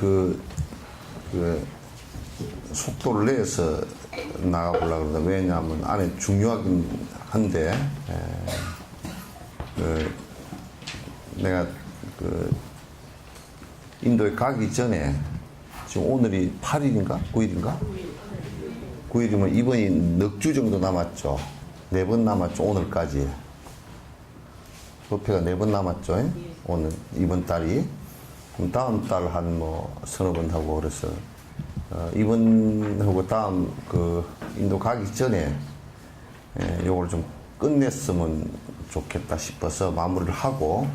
그 속도를 내서 나가보려고 그러다. 왜냐하면 안에 중요하긴 한데, 내가 인도에 가기 전에, 지금 오늘이 8일인가? 9일인가? 9일이면 이번이 넉 주 정도 남았죠. 4번 남았죠, 오늘까지. 법회가 4번 남았죠, 오늘, 이번 달이. 그럼 다음 달 한 서너 번 하고, 그래서, 이번하고 다음 인도 가기 전에, 요걸 좀 끝냈으면 좋겠다 싶어서 마무리를 하고,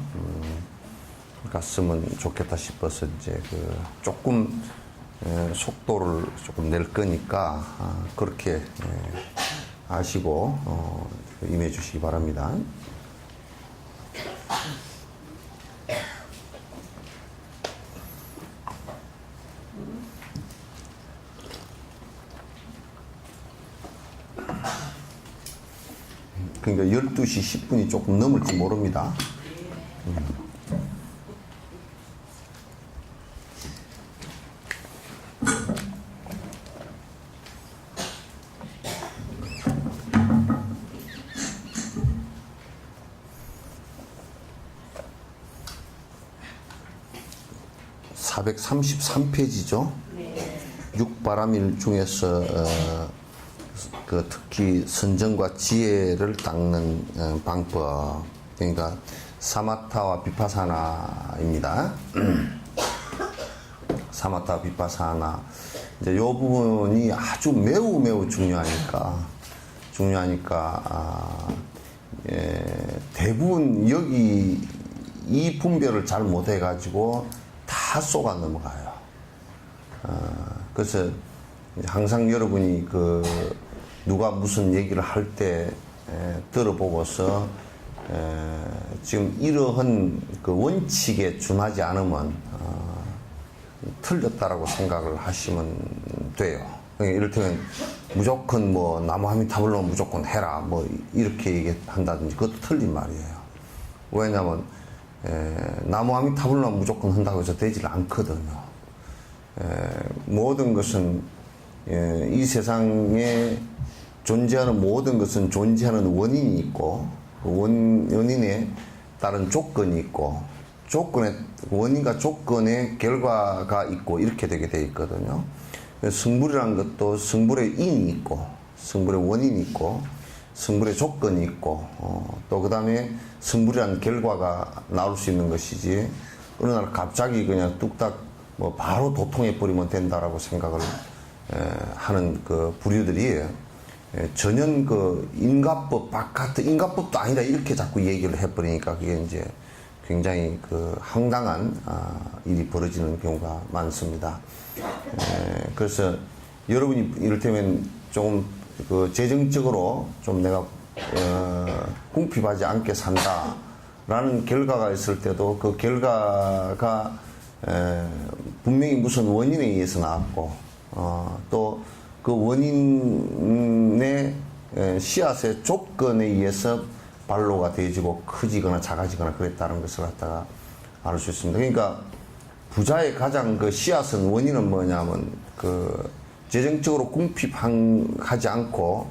갔으면 좋겠다 싶어서 이제 조금, 속도를 조금 낼 거니까, 그렇게, 아시고, 임해 주시기 바랍니다. 그러니까 12시 10분이 조금 넘을지 모릅니다. 433페이지죠. 육바라밀 중에서 특히 선정과 지혜를 닦는 방법, 그러니까 사마타와 비파사나입니다. 사마타 비파사나, 이제 이 부분이 아주 매우 중요하니까 대부분 여기 이 분별을 잘 못해가지고 다 쏘가 넘어가요. 그래서 항상 여러분이 누가 무슨 얘기를 할 때 들어보고서 지금 이러한 원칙에 준하지 않으면 틀렸다라고 생각을 하시면 돼요. 그러니까 이를테면 무조건 나무 아미타불로 무조건 해라 이렇게 얘기한다든지 그것도 틀린 말이에요. 왜냐하면 나무 아미타불로 무조건 한다고 해서 되질 않거든요. 모든 것은 이 세상에 존재하는 모든 것은 존재하는 원인이 있고, 원인에 따른 조건이 있고, 원인과 조건의 결과가 있고, 이렇게 되게 돼 있거든요. 성불이라는 것도 성불의 인이 있고, 성불의 원인이 있고, 성불의 조건이 있고, 또 그 다음에 성불이라는 결과가 나올 수 있는 것이지, 어느 날 갑자기 그냥 뚝딱 바로 도통해 버리면 된다라고 생각을 하는 부류들이 전혀 인과법 바깥 인과법도 아니다 이렇게 자꾸 얘기를 해버리니까 그게 이제 굉장히 황당한 일이 벌어지는 경우가 많습니다. 그래서 여러분이 이를테면 조금 재정적으로 좀 내가 궁핍하지 않게 산다라는 결과가 있을 때도 그 결과가 분명히 무슨 원인에 의해서 나왔고, 또 그 원인의 씨앗의 조건에 의해서 발로가 되어지고 커지거나 작아지거나 그랬다는 것을 갖다가 알 수 있습니다. 그러니까 부자의 가장 씨앗은 원인은 뭐냐면 재정적으로 궁핍하지 않고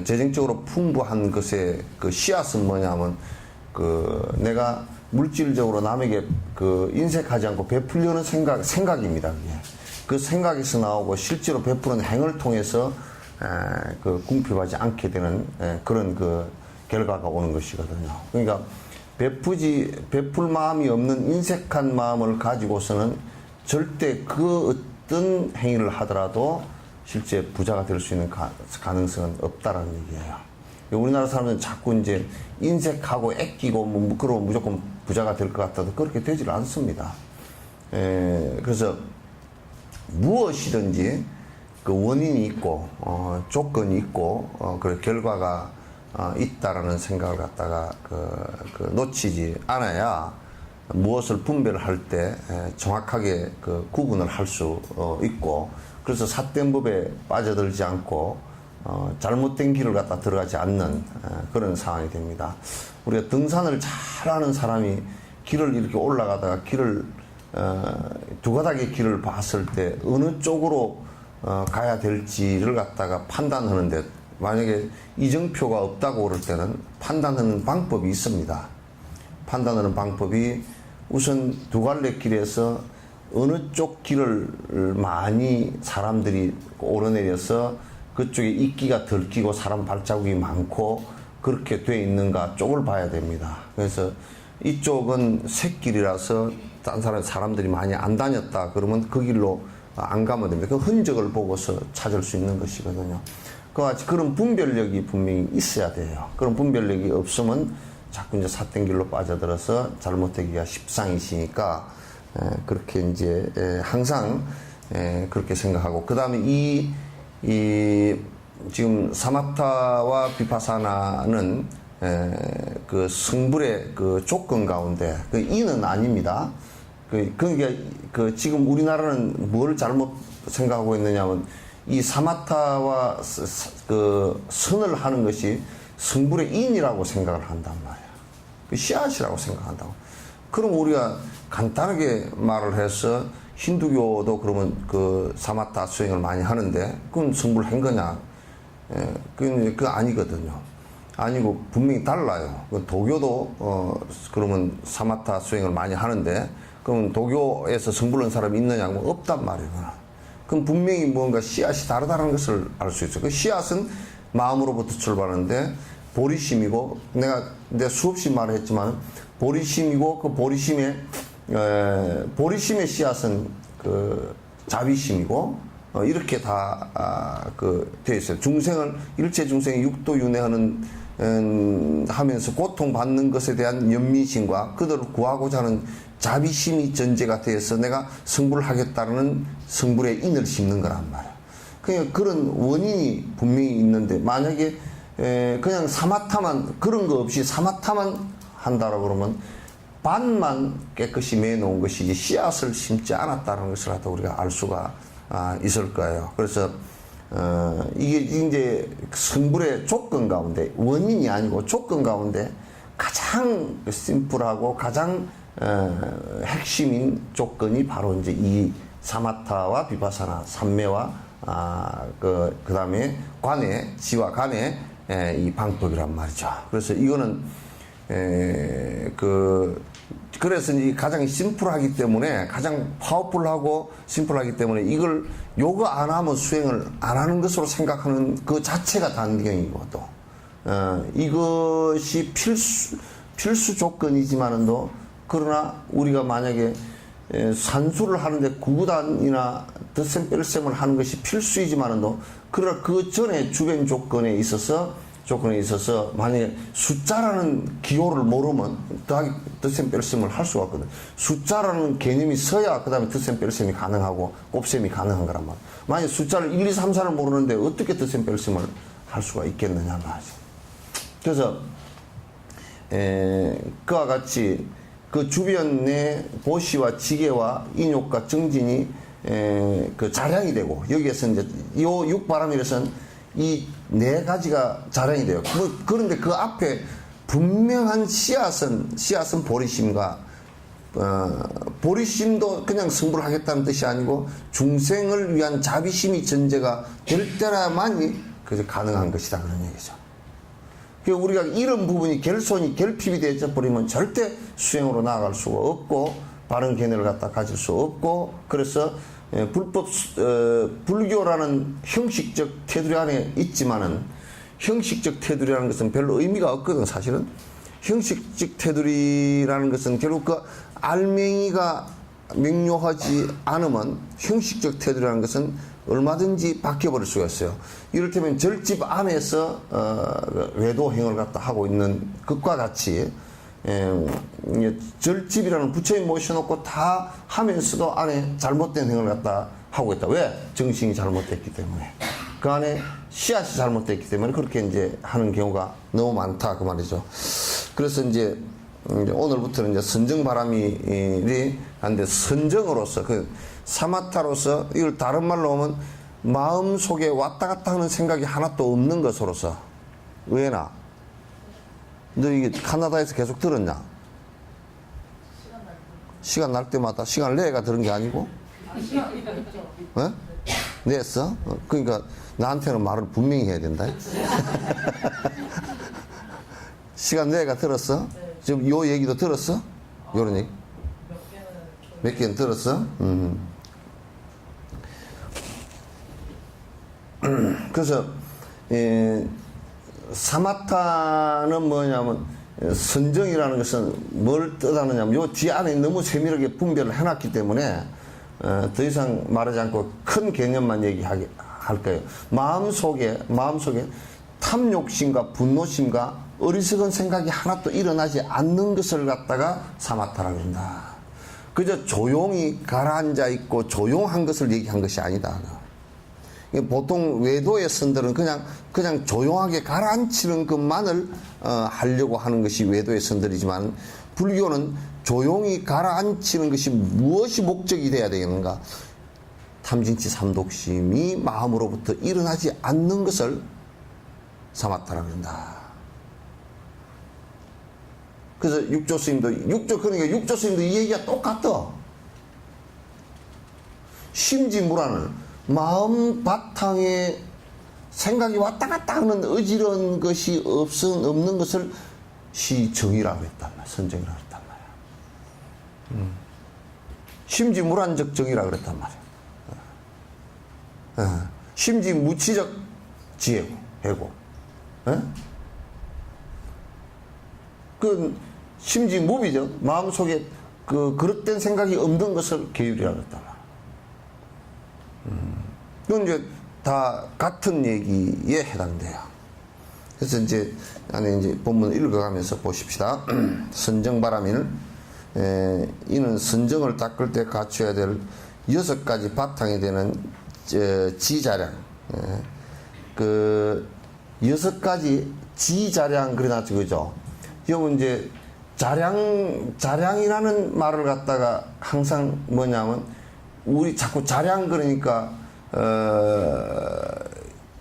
재정적으로 풍부한 것의 씨앗은 뭐냐면 내가 물질적으로 남에게 인색하지 않고 베풀려는 생각입니다. 그게. 그 생각에서 나오고 실제로 베푸는 행을 통해서 궁핍하지 않게 되는 그런 결과가 오는 것이거든요. 그러니까 베풀 마음이 없는 인색한 마음을 가지고서는 절대 어떤 행위를 하더라도 실제 부자가 될 수 있는 가능성은 없다라는 얘기예요. 우리나라 사람들은 자꾸 이제 인색하고 애끼고 그러고 무조건 부자가 될 것 같아도 그렇게 되질 않습니다. 그래서 무엇이든지 원인이 있고 조건이 있고 그 결과가 있다라는 생각을 갖다가 놓치지 않아야 무엇을 분별할 때 정확하게 구분을 할 수 있고, 그래서 삿된 법에 빠져들지 않고 잘못된 길을 갖다 들어가지 않는 그런 상황이 됩니다. 우리가 등산을 잘하는 사람이 길을 이렇게 올라가다가 길을 두 가닥의 길을 봤을 때 어느 쪽으로 가야 될지를 갖다가 판단하는데, 만약에 이정표가 없다고 그럴 때는 판단하는 방법이 있습니다. 판단하는 방법이 우선 두 갈래 길에서 어느 쪽 길을 많이 사람들이 오르내려서 그쪽에 이끼가 덜 끼고 사람 발자국이 많고 그렇게 돼 있는가 쪽을 봐야 됩니다. 그래서 이쪽은 샛길이라서 딴 사람들이 많이 안 다녔다 그러면 그 길로 안 가면 됩니다. 그 흔적을 보고서 찾을 수 있는 것이거든요. 그와 같이 그런 분별력이 분명히 있어야 돼요. 그런 분별력이 없으면 자꾸 이제 삿된 길로 빠져들어서 잘못되기가 십상이시니까 그렇게 이제 항상 그렇게 생각하고, 그 다음에 이 지금 사마타와 비파사나는 그 성불의 그 조건 가운데 그 이는 아닙니다. 그러니까 그 지금 우리나라는 뭘 잘못 생각하고 있느냐면 이 사마타와 그 선을 하는 것이 성불의 인이라고 생각을 한단 말이야. 그 씨앗이라고 생각한다고. 그럼 우리가 간단하게 말을 해서 힌두교도 그러면 그 사마타 수행을 많이 하는데 그건 성불한 거냐? 그건 아니거든요. 아니고 분명히 달라요. 도교도 그러면 사마타 수행을 많이 하는데 그럼 도교에서 성불한 사람이 있느냐? 뭐 없단 말이구나. 그럼 분명히 뭔가 씨앗이 다르다는 것을 알 수 있어요. 그 씨앗은 마음으로부터 출발하는데 보리심이고, 내가 수없이 말했지만 보리심이고, 그 보리심의 씨앗은 그 자비심이고, 이렇게 다 되어 있어요. 중생을 일체 중생이 육도윤회하는 하면서 고통받는 것에 대한 연민심과 그들을 구하고자 하는 자비심이 전제가 되어서 내가 성불을 하겠다는 성불의 인을 심는 거란 말이야. 그러니까 그런 원인이 분명히 있는데, 만약에 그냥 사마타만, 그런 거 없이 사마타만 한다라고 그러면 반만 깨끗이 매놓은 것이지 씨앗을 심지 않았다는 것을 우리가 알 수가 있을 거예요. 그래서 이게 이제 성불의 조건 가운데, 원인이 아니고 조건 가운데 가장 심플하고 가장 핵심인 조건이 바로 이제 이 사마타와 비파사나, 삼매와 그 다음에 관해, 지와 관해 이 방법이란 말이죠. 그래서 이거는 그래서 이 가장 심플하기 때문에, 가장 파워풀하고 심플하기 때문에 이걸 요거 안 하면 수행을 안 하는 것으로 생각하는 그 자체가 단경이고, 또 이것이 필수 조건이지만은도, 그러나 우리가 만약에 산수를 하는데 구구단이나 덧셈 뺄셈을 하는 것이 필수이지만은도, 그러나 그 전에 주변 조건에 있어서 만약에 숫자라는 기호를 모르면 더하기 덧셈 뺄셈을 할 수가 없거든. 숫자라는 개념이 서야 그 다음에 덧셈 뺄셈이 가능하고 곱셈이 가능한 거란 말이야. 만약에 숫자를 1, 2, 3, 4를 모르는데 어떻게 덧셈 뺄셈을 할 수가 있겠느냐 말이지. 그래서 그와 같이 그 주변의 보시와 지계와 인욕과 정진이 그 자량이 되고, 여기에서 이제 요 육바람일에서는 이 네 가지가 자량이 돼요. 그런데 그 앞에 분명한 씨앗은 보리심과, 보리심도 그냥 성불을 하겠다는 뜻이 아니고 중생을 위한 자비심이 전제가 될 때라만이 그래서 가능한 것이다, 그런 얘기죠. 우리가 이런 부분이 결핍이 되어 버리면 절대 수행으로 나아갈 수가 없고 바른 견해를 갖다 가질 수 없고, 그래서 불교라는 형식적 테두리 안에 있지만은, 형식적 테두리라는 것은 별로 의미가 없거든, 사실은. 형식적 테두리라는 것은 결국 그 알맹이가 명료하지 않으면 형식적 테두리라는 것은 얼마든지 바뀌어버릴 수가 있어요. 이를테면 절집 안에서 외도행을 갖다 하고 있는 것과 같이, 절집이라는 부처님 모셔놓고 다 하면서도 안에 잘못된 행을 갖다 하고 있다. 왜? 정신이 잘못됐기 때문에. 그 안에 씨앗이 잘못됐기 때문에 그렇게 이제 하는 경우가 너무 많다, 그 말이죠. 그래서 이제 오늘부터는 이제 선정바람이 한데, 선정으로서, 그 사마타로서, 이걸 다른 말로 하면 마음 속에 왔다 갔다 하는 생각이 하나도 없는 것으로서. 왜나? 너 이게 카나다에서 계속 들었냐? 시간 날 때마다 시간을 내가 들은 게 아니고? 어? 냈어? 그러니까 나한테는 말을 분명히 해야 된다. 시간 내가 들었어? 지금 요 얘기도 들었어? 요런 얘기? 몇 개는 들었어? 그래서 사마타는 뭐냐면 선정이라는 것은 뭘 뜻하느냐면 요 뒤 안에 너무 세밀하게 분별을 해놨기 때문에 더 이상 말하지 않고 큰 개념만 얘기할 거예요. 마음속에 탐욕심과 분노심과 어리석은 생각이 하나도 일어나지 않는 것을 갖다가 사마타라고 한다. 그저 조용히 가라앉아 있고 조용한 것을 얘기한 것이 아니다. 보통 외도의 선들은 그냥 조용하게 가라앉히는 것만을 하려고 하는 것이 외도의 선들이지만, 불교는 조용히 가라앉히는 것이 무엇이 목적이 돼야 되겠는가? 탐진치 삼독심이 마음으로부터 일어나지 않는 것을 사마타라 그런다. 그래서 육조 스님도 이 얘기가 똑같다. 심지무라는 마음 바탕에 생각이 왔다 갔다 하는 어지러운 것이 없는 것을 시정이라고 했단 말이야. 선정이라고 했단 말이야. 심지무란적 정이라고 그랬단 말이야. 심지무치적 지혜고, 해고. 그 심지무비죠. 마음속에 그릇된 생각이 없는 것을 계율이라고 했단 말이야. 이건 이제 다 같은 얘기에 해당돼요. 그래서 이제 안에 이제 본문을 읽어가면서 보십시다. 선정바라민을 이는 선정을 닦을 때 갖춰야 될 6가지 바탕이 되는 지자량. 그 6가지 지자량 그래놨죠, 그죠? 여러분 이제 자량이라는 말을 갖다가 항상 뭐냐면 우리 자꾸 자량 그러니까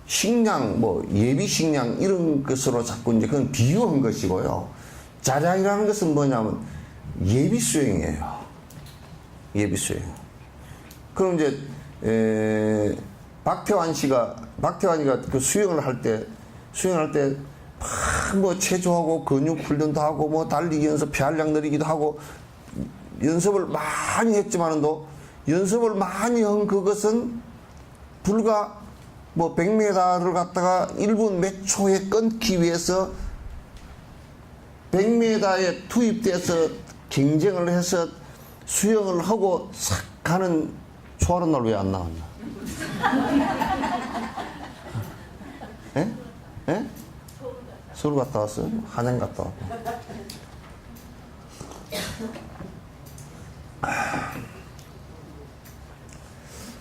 식량 예비 식량 이런 것으로 자꾸 이제 그건 비유한 것이고요. 자량이라는 것은 뭐냐면 예비 수행이에요. 예비 수행. 그럼 이제 박태환이가 그 수행을 할 때 막 체조하고 근육 훈련도 하고 달리기 연습 폐활량 늘리기도 하고 연습을 많이 했지만도 연습을 많이 한 그것은 불과 100m를 갖다가 1분 몇 초에 끊기 위해서 100m에 투입돼서 경쟁을 해서 수영을 하고 싹 가는 초하는 날 왜 안 나왔나? 예? 예? 서울 갔다 왔어요? 한양 갔다 왔고.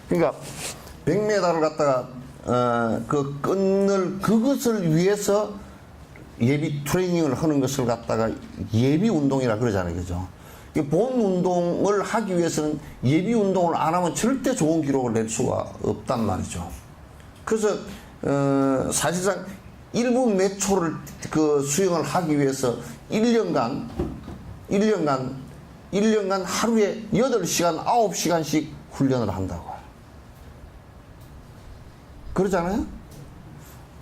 그러니까 100m를 갖다가 그것을 위해서 예비 트레이닝을 하는 것을 갖다가 예비 운동이라 그러잖아요, 그죠? 본 운동을 하기 위해서는 예비 운동을 안 하면 절대 좋은 기록을 낼 수가 없단 말이죠. 그래서 사실상 1분 몇 초를 그 수영을 하기 위해서 1년간 하루에 8시간, 9시간씩 훈련을 한다고. 그러잖아요?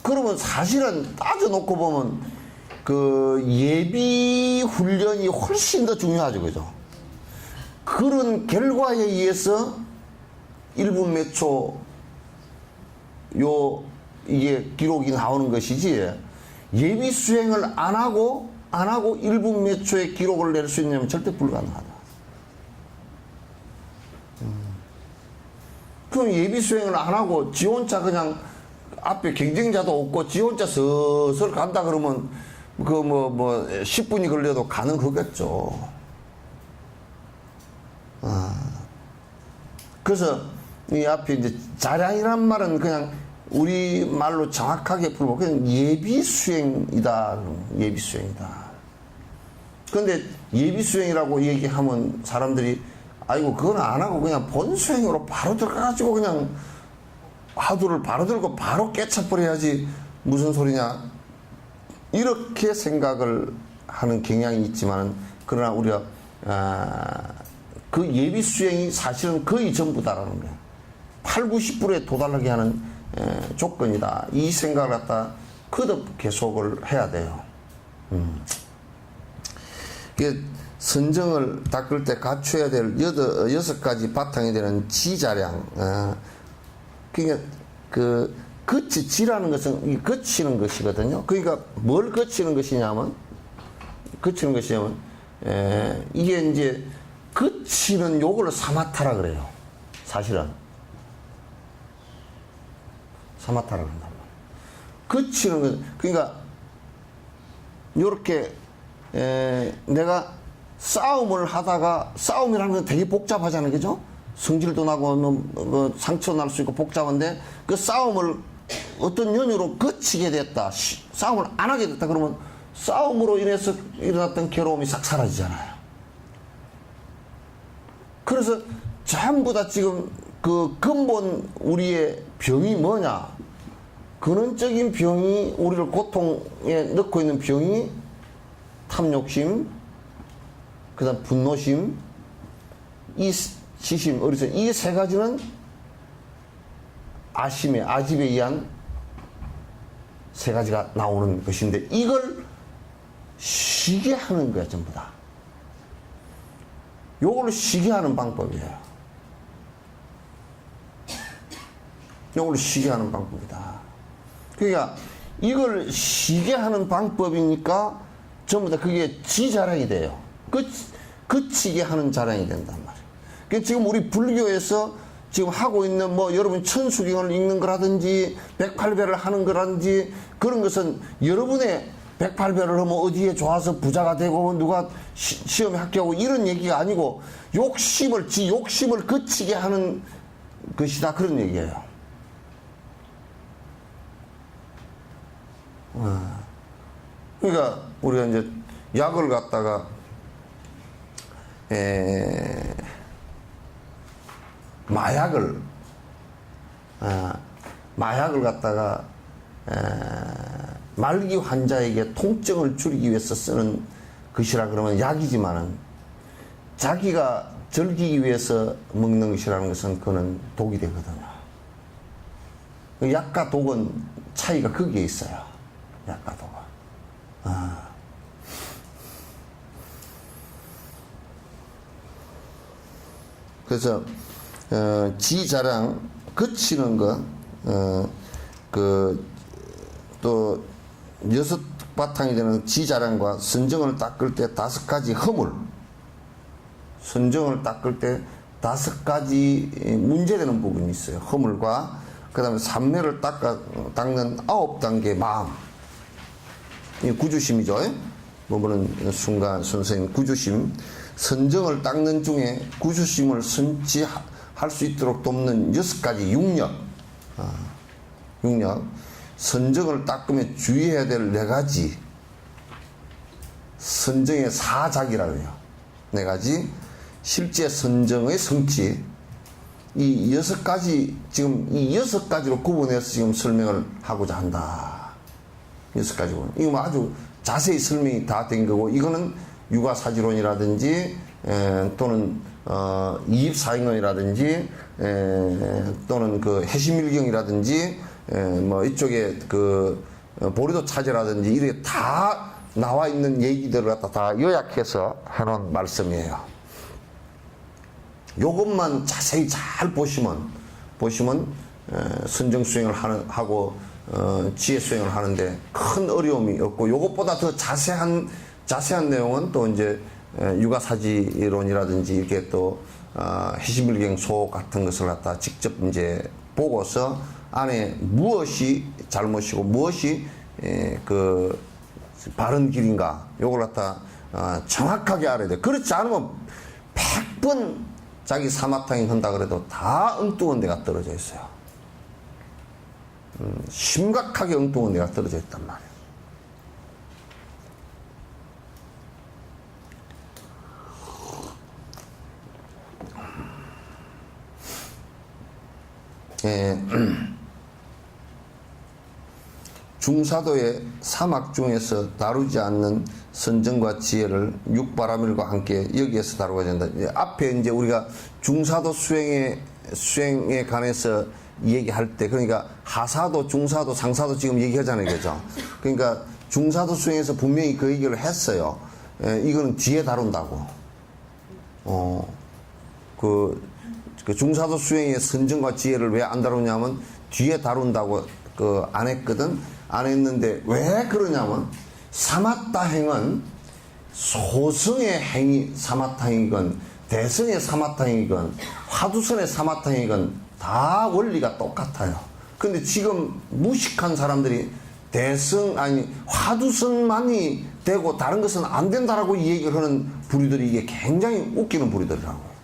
그러면 사실은 따져놓고 보면 그 예비 훈련이 훨씬 더 중요하죠, 그죠? 그런 결과에 의해서 1분 몇 초 이게 기록이 나오는 것이지, 예비 수행을 안 하고 1분 몇 초의 기록을 낼 수 있냐면 절대 불가능하다. 그럼 예비 수행을 안 하고 지 혼자 그냥 앞에 경쟁자도 없고 지 혼자 슬슬 간다 그러면 10분이 걸려도 가능하겠죠. 그래서 이 앞에 이제 자량이란 말은 그냥 우리 말로 정확하게 풀고 그냥 예비 수행이다. 예비 수행이다. 그런데 예비 수행이라고 얘기하면 사람들이 아이고 그건 안 하고 그냥 본 수행으로 바로 들어가가지고 그냥 화두를 바로 들고 바로 깨쳐버려야지 무슨 소리냐, 이렇게 생각을 하는 경향이 있지만, 그러나 우리가 그 예비 수행이 사실은 거의 전부다라는 거예요. 8, 90%에 도달하게 하는 조건이다. 이 생각을 갖다 거듭 계속을 해야 돼요. 이게 선정을 닦을 때 갖춰야 될 6가지 바탕이 되는 지자량. 그러니까 그 지라는 것은 이 거치는 것이거든요. 그러니까 뭘 거치는 것이냐면 이게 이제 거치는 요걸 사마타라 그래요. 사실은 사마타라 그런단 말이에요. 거치는 것, 그러니까 요렇게 내가 싸움을 하다가, 싸움이라는 건 되게 복잡하잖아요. 그죠? 성질도 나고 뭐 상처 날 수 있고 복잡한데, 그 싸움을 어떤 연유로 거치게 됐다, 싸움을 안 하게 됐다 그러면 싸움으로 인해서 일어났던 괴로움이 싹 사라지잖아요. 그래서 전부 다 지금 그 근본 우리의 병이 뭐냐, 근원적인 병이, 우리를 고통에 넣고 있는 병이 탐욕심, 그 다음 분노심, 이시심, 어리석, 이 세 가지는 아집에 의한 세 가지가 나오는 것인데, 이걸 쉬게 하는 거야, 전부 다. 요걸 쉬게 하는 방법이에요. 요걸 쉬게 하는 방법이다. 그러니까 이걸 쉬게 하는 방법이니까 전부 다 그게 지자랑이 돼요. 그치게 하는 자랑이 된단 말이에요. 그러니까 지금 우리 불교에서 지금 하고 있는 뭐 여러분 천수경을 읽는 거라든지 108배를 하는 거라든지 그런 것은 여러분의 108배를 하면 어디에 좋아서 부자가 되고 누가 시험에 합격하고 이런 얘기가 아니고 지 욕심을 그치게 하는 것이다, 그런 얘기예요. 그러니까 우리가 이제 약을 갖다가 마약을 갖다가 말기 환자에게 통증을 줄이기 위해서 쓰는 것이라 그러면 약이지만은, 자기가 즐기기 위해서 먹는 것이라는 것은 그거는 독이 되거든요. 약과 독은 차이가 거기에 있어요. 약과 독은. 그래서 지자랑 거치는 것, 또 6바탕이 되는 지자랑과 선정을 닦을 때 5가지 허물, 선정을 닦을 때 5가지 문제되는 부분이 있어요. 허물과 그 다음에 삼매를 닦는 9단계 마음, 이 구주심이죠. 뭐는 순간 선생님 구주심, 선정을 닦는 중에 구주심을 선지할 수 있도록 돕는 6가지 육력, 선정을 닦으며 주의해야 될 4가지, 선정의 사작이라고 해요. 4가지, 실제 선정의 성취, 이 6가지, 지금 이 6가지로 구분해서 지금 설명을 하고자 한다. 6가지로. 이거 뭐 아주 자세히 설명이 다 된 거고, 이거는 육아사지론이라든지, 또는, 이입사행론이라든지, 또는 그 해심일경이라든지, 뭐 이쪽에 그 보리도 차제라든지 이렇게 다 나와 있는 얘기들을 갖다 다 요약해서 해놓은 말씀이에요. 요것만 자세히 잘 보시면 선정 수행을 하고 지혜 수행을 하는데 큰 어려움이 없고, 요것보다 더 자세한 내용은 또 이제 육아사지론이라든지 이렇게 또 해심일경소 같은 것을 갖다 직접 이제 보고서 안에 무엇이 잘못이고 무엇이 그 바른 길인가, 요걸 갖다 정확하게 알아야 돼. 그렇지 않으면 100번 자기 사마탕이 한다 그래도 다 엉뚱한 데가 떨어져 있어요. 심각하게 엉뚱한 데가 떨어져 있단 말이에요. 중사도의 사막 중에서 다루지 않는 선정과 지혜를 육바라밀과 함께 여기에서 다루어야 된다. 앞에 이제 우리가 중사도 수행에 관해서 얘기할 때, 그러니까 하사도, 중사도, 상사도 지금 얘기하잖아요. 그죠? 그러니까 중사도 수행에서 분명히 그 얘기를 했어요. 이거는 뒤에 다룬다고. 그 중사도 수행의 선정과 지혜를 왜 안 다루냐면 뒤에 다룬다고 안 했거든. 안 했는데 왜 그러냐면 사마타행은 소승의 행위 사마타행이건 대승의 사마타행이건 화두선의 사마타행이건 다 원리가 똑같아요. 근데 지금 무식한 사람들이 화두선만이 되고 다른 것은 안 된다라고 얘기를 하는 부류들이 이게 굉장히 웃기는 부류들이라고요.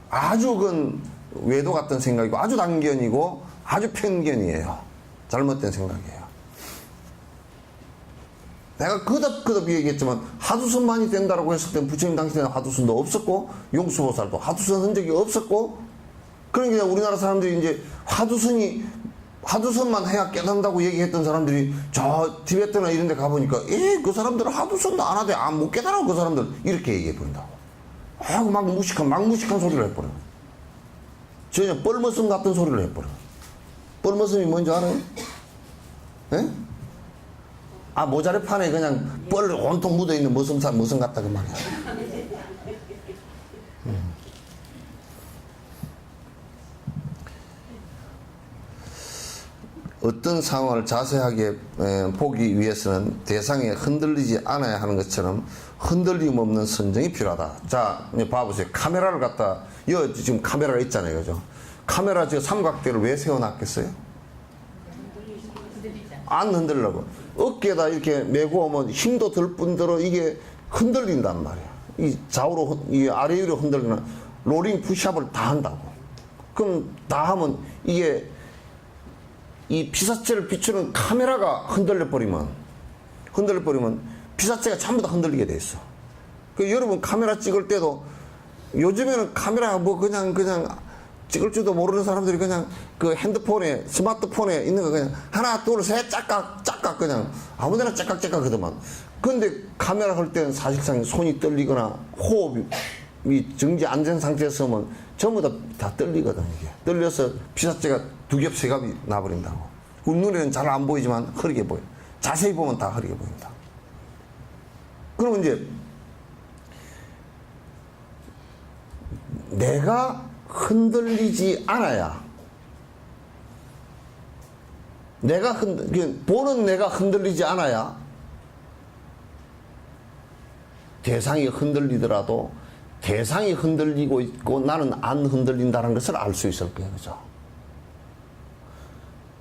아주 그 외도 같은 생각이고 아주 단견이고 아주 편견이에요. 잘못된 생각이에요. 내가 그덕그덕 얘기했지만 하두선만이 된다라고 했을 때 부처님 당시에는 하두선도 없었고 용수보살도 하두선 흔적이 없었고, 그러니까 우리나라 사람들이 이제 하두선만 해야 깨닫는다고 얘기했던 사람들이 저 티베트나 이런 데 가보니까 그 사람들은 하두선도 안 하대, 못 깨달아 그 사람들, 이렇게 얘기해버린다고. 막 무식한 소리를 해버려. 전혀 뻘머슴 같은 소리를 해버려. 뻘머슴이 뭔지 알아요? 예? 모자래판에 그냥 뻘 온통 묻어있는 머슴 같다 그 말이야. 어떤 상황을 자세하게 보기 위해서는 대상에 흔들리지 않아야 하는 것처럼 흔들림 없는 선정이 필요하다. 자, 봐보세요. 카메라를 갖다, 지금 카메라가 있잖아요. 그죠? 카메라 저 삼각대를 왜 세워놨겠어요? 안 흔들려고. 어깨에다 이렇게 메고 오면 힘도 들 뿐더러 이게 흔들린단 말이야. 이 좌우로, 이 아래 위로 흔들리는 롤링 푸시업을 다 한다고. 그럼 다 하면 이게 이 피사체를 비추는 카메라가 흔들려버리면 피사체가 전부 다 흔들리게 돼 있어. 여러분 카메라 찍을 때도 요즘에는 카메라 그냥 찍을 줄도 모르는 사람들이 그냥 그 핸드폰에, 스마트폰에 있는 거 그냥 하나, 둘, 셋, 짝깍 그냥 아무데나 짝깍 하더만. 근데 카메라 할 때는 사실상 손이 떨리거나 호흡이 정지 안 된 상태에서 하면 전부 다 떨리거든, 이게. 떨려서 피사체가 두 겹, 세 겹이 나버린다고. 우리 눈에는 잘 안 보이지만 흐리게 보여. 자세히 보면 다 흐리게 보인다. 그러면 이제 내가 흔들리지 않아야, 보는 내가 흔들리지 않아야 대상이 흔들리더라도 대상이 흔들리고 있고 나는 안 흔들린다는 것을 알 수 있을 거예요. 그죠?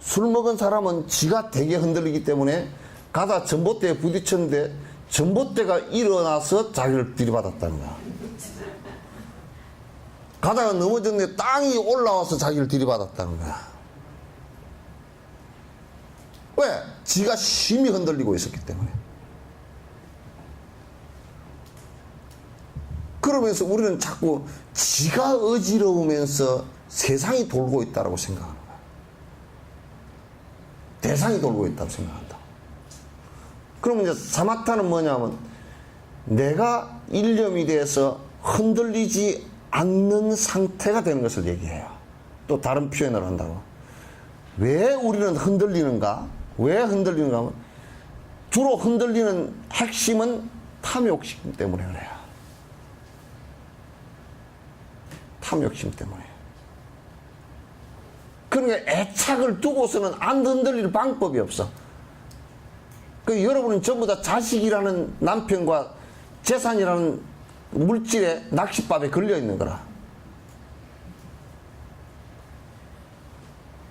술 먹은 사람은 지가 되게 흔들리기 때문에 가다 전봇대에 부딪혔는데 전봇대가 일어나서 자기를 들이받았다는 거야. 가다가 넘어졌는데 땅이 올라와서 자기를 들이받았다는 거야. 왜? 지가 심히 흔들리고 있었기 때문에. 그러면서 우리는 자꾸 지가 어지러우면서 세상이 돌고 있다고 생각하는 거야. 대상이 돌고 있다고 생각한다. 그러면 이제 사마타는 뭐냐면 내가 일념이 돼서 흔들리지 않는 상태가 되는 것을 얘기해요. 또 다른 표현을 한다고. 왜 우리는 흔들리는가? 왜 흔들리는가 하면 주로 흔들리는 핵심은 탐욕심 때문에 그래요. 탐욕심 때문에. 그러니까 애착을 두고서는 안 흔들릴 방법이 없어. 여러분은 전부 다 자식이라는 남편과 재산이라는 물질에 낚싯밥에 걸려 있는 거라.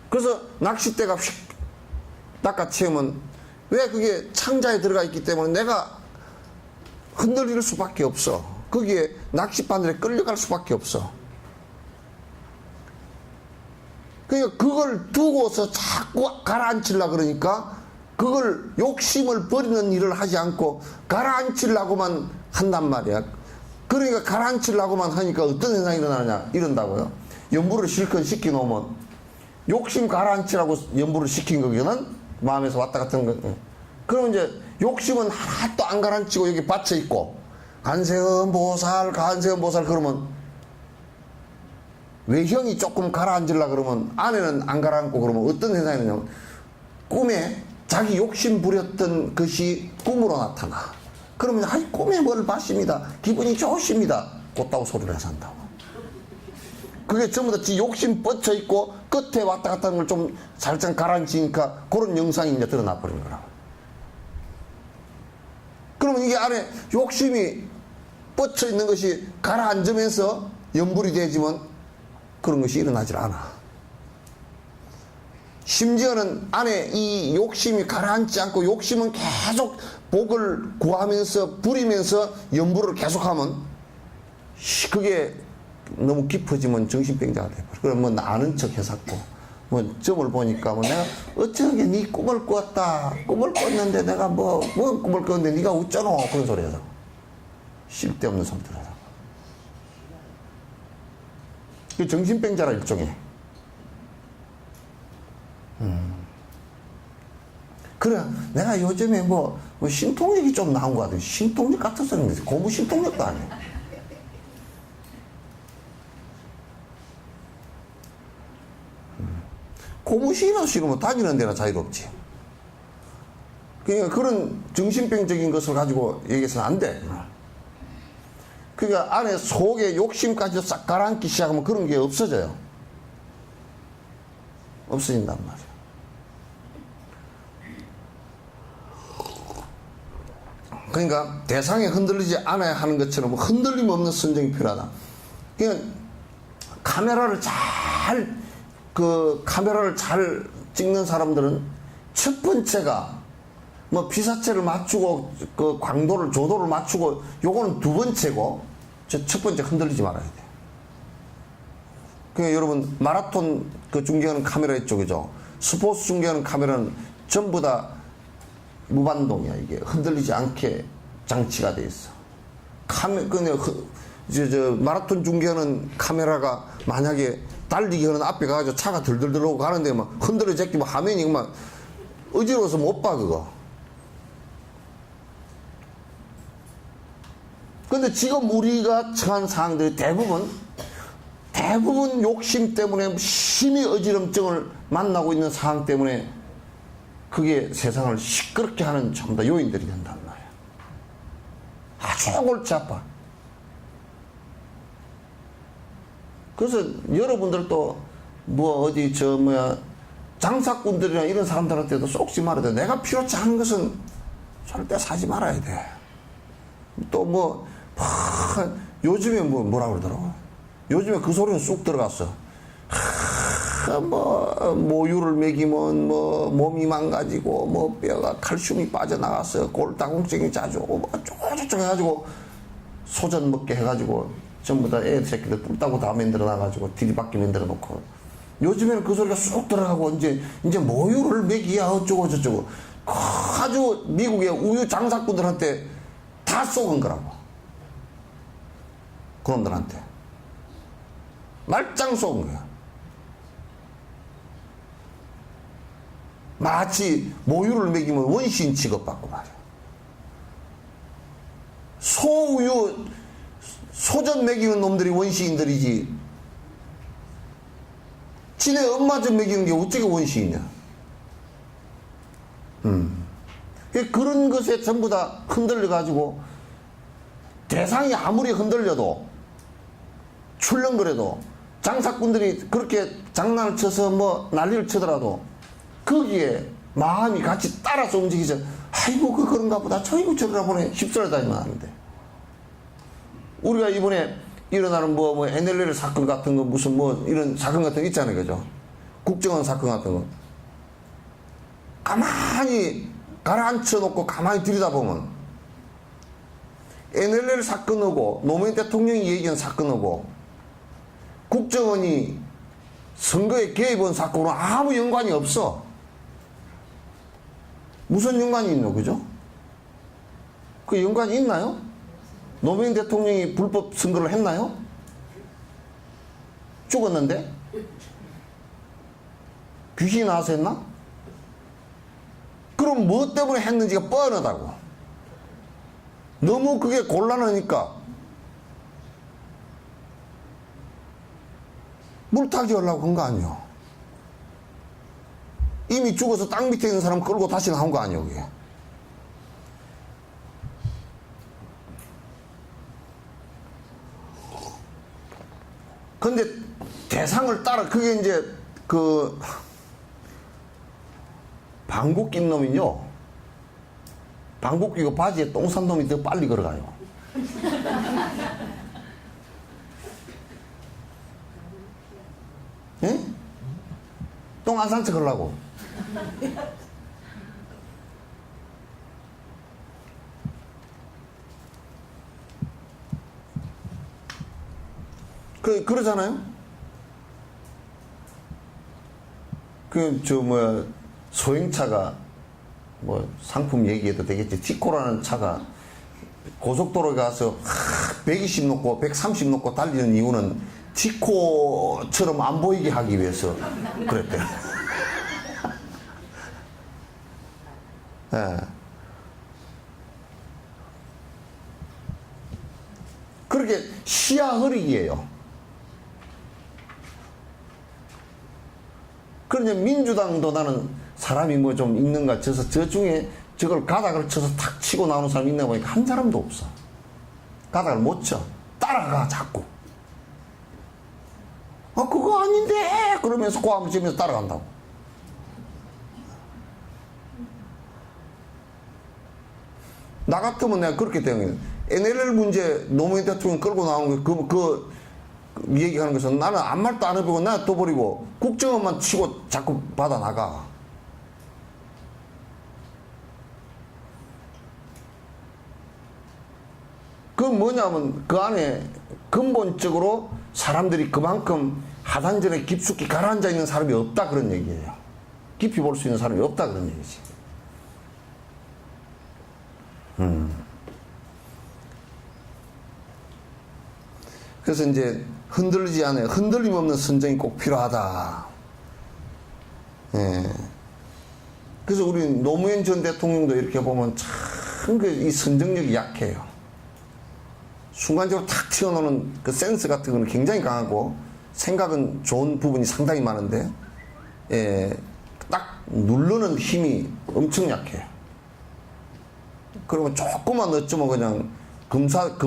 그래서 낚싯대가 휙 낚아채우면 왜 그게 창자에 들어가 있기 때문에 내가 흔들릴 수밖에 없어. 거기에 낚싯바늘에 끌려갈 수밖에 없어. 그러니까 그걸 두고서 자꾸 가라앉히려고 그러니까 그걸 욕심을 버리는 일을 하지 않고 가라앉히려고만 한단 말이야. 그러니까 가라앉히려고만 하니까 어떤 현상이 일어나느냐 이런다고요. 연부를 실컷 시켜놓으면 욕심 가라앉히라고 연부를 시킨 거거든. 마음에서 왔다 갔다 하는 거. 그러면 이제 욕심은 하나도 안 가라앉히고 여기 받쳐 있고 간세음보살 그러면 외형이 조금 가라앉으려 그러면 안에는 안 가라앉고 그러면 어떤 현상이 있냐면 꿈에 자기 욕심 부렸던 것이 꿈으로 나타나. 그러면 아이 꿈에 뭘 봤습니다. 기분이 좋습니다. 곧다고 소리를 해서 한다고. 그게 전부 다 지 욕심 뻗쳐 있고 끝에 왔다 갔다 하는 걸 좀 살짝 가라앉히니까 그런 영상이 이제 드러나 버리는 거라고. 그러면 이게 안에 욕심이 뻗쳐 있는 것이 가라앉으면서 연불이 되지만 그런 것이 일어나질 않아. 심지어는 안에 이 욕심이 가라앉지 않고 욕심은 계속 복을 구하면서 부리면서 연불을 계속하면 그게 너무 깊어지면 정신병자가 돼버려. 그럼 뭐 아는 척 해샀고 뭐 점을 보니까 뭐 내가 어쩌게 네 꿈을 꿨다. 꿈을 꿨는데 내가 뭐 꿈을 꿨는데 네가 웃잖아. 그런 소리 해서 쓸데없는 소리들 해서 그 정신병자라 일종의. 그래 내가 요즘에 뭐 신통력이 좀 나온 것 같아. 신통력 같았었는데 고무 신통력도 아니야. 고무신이라도 신으면 다니는 데나 자유롭지. 그러니까 그런 정신병적인 것을 가지고 얘기해서는 안 돼. 그러니까 안에 속에 욕심까지 싹 가라앉기 시작하면 그런 게 없어져요. 없어진단 말이야. 그러니까 대상에 흔들리지 않아야 하는 것처럼 흔들림 없는 선정이 필요하다. 그러니까 카메라를 잘 찍는 사람들은 첫 번째가 뭐 피사체를 맞추고 그 광도를 조도를 맞추고 요거는 두 번째고 첫 번째 흔들리지 말아야 돼. 그러니까 여러분 마라톤 그 중계하는 카메라 있죠, 그죠? 스포츠 중계하는 카메라는 전부 다 무반동이야. 이게 흔들리지 않게 장치가 돼 있어. 마라톤 중계하는 카메라가 만약에 달리기 하는 앞에 가가지고 차가 들들들 오고 가는데 막 흔들어 제끼 막 화면이 막 어지러워서 못 봐 그거. 근데 지금 우리가 처한 상황들이 대부분 욕심 때문에 심히 어지럼증을 만나고 있는 상황 때문에 그게 세상을 시끄럽게 하는 전부 다 요인들이 된단 말이야. 아주 골치 아파. 그래서 여러분들도 뭐 어디 장사꾼들이나 이런 사람들한테도 쏙지 말아야 돼. 내가 필요치 않은 것은 절대 사지 말아야 돼. 또 요즘에 뭐라 그러더라고. 요즘에 그 소리는 쑥 들어갔어. 모유를 먹이면 몸이 망가지고 뼈가 칼슘이 빠져나가서 골다공증이 자주 오고 쪼쪼쪼 해가지고 소전 먹게 해가지고 전부 다 애 새끼들 뿔따고 다 만들어 놔가지고 디리바퀴 만들어 놓고 요즘에는 그 소리가 쑥 들어가고 이제 모유를 먹이야 어쩌고 저쩌고 아주 미국의 우유 장사꾼들한테 다 쏘은 거라고. 그놈들한테 말짱 쏘은 거야. 마치 모유를 먹이면 원시인 취급받고 말이야. 소우유 소전 먹이는 놈들이 원시인들이지. 지네 엄마 전 먹이는 게 어떻게 원시인이야. 그런 것에 전부 다 흔들려가지고 대상이 아무리 흔들려도 출렁거려도 장사꾼들이 그렇게 장난을 쳐서 난리를 치더라도 거기에 마음이 같이 따라서 움직이죠. 아이고 그런가 보다 저이고 저러나 보네 휩쓸려다니면 안 돼. 우리가 이번에 일어나는 NLL 사건 같은 거 무슨 이런 사건 같은 거 있잖아요, 그죠? 국정원 사건 같은 거 가만히 가라앉혀 놓고 가만히 들여다보면 NLL 사건하고 노무현 대통령이 얘기한 사건하고 국정원이 선거에 개입한 사건으로 아무 연관이 없어. 무슨 연관이 있노, 그죠? 그 연관이 있나요? 노무현 대통령이 불법 선거를 했나요? 죽었는데? 귀신이 나와서 했나? 그럼 뭐 때문에 했는지가 뻔하다고. 너무 그게 곤란하니까 물타기 하려고 한 거 아니요. 이미 죽어서 땅 밑에 있는 사람 끌고 다시 나온 거 아니요, 그게. 근데 대상을 따라, 그게 이제 그 방귀 낀 놈이요. 방귀 끼고 바지에 똥 싼 놈이 더 빨리 걸어가요. 예? 똥 안 싼 척 하려고. 그러잖아요? 소형차가, 상품 얘기해도 되겠지. 티코라는 차가 고속도로에 가서 120 놓고 130 놓고 달리는 이유는 티코처럼 안 보이게 하기 위해서 그랬대요. 예. 그렇게 시야 흐리기예요. 그러니 민주당도 나는 사람이 뭐 좀 있는가 쳐서 저 중에 저걸 가닥을 쳐서 탁 치고 나오는 사람이 있나 보니까 한 사람도 없어. 가닥을 못 쳐. 따라가 자꾸. 그거 아닌데 그러면서 고함을 치면서 따라간다고. 나 같으면 내가 그렇게 되는 거예요. NLL 문제 노무현 대통령 끌고 나오는 거 얘기하는 것은 나는 아무 말도 안 해보고 놔둬버리고 국정원만 치고 자꾸 받아 나가. 그건 뭐냐면 그 안에 근본적으로 사람들이 그만큼 하단전에 깊숙이 가라앉아 있는 사람이 없다 그런 얘기예요. 깊이 볼 수 있는 사람이 없다 그런 얘기지. 그래서 이제 흔들리지 않아요. 흔들림 없는 선정이 꼭 필요하다. 예. 그래서 우리 노무현 전 대통령도 이렇게 보면 참 이 선정력이 약해요. 순간적으로 탁 튀어나오는 그 센스 같은 거는 굉장히 강하고 생각은 좋은 부분이 상당히 많은데, 예, 딱 누르는 힘이 엄청 약해요. 그러면 조금만 어쩌면 그냥 검사들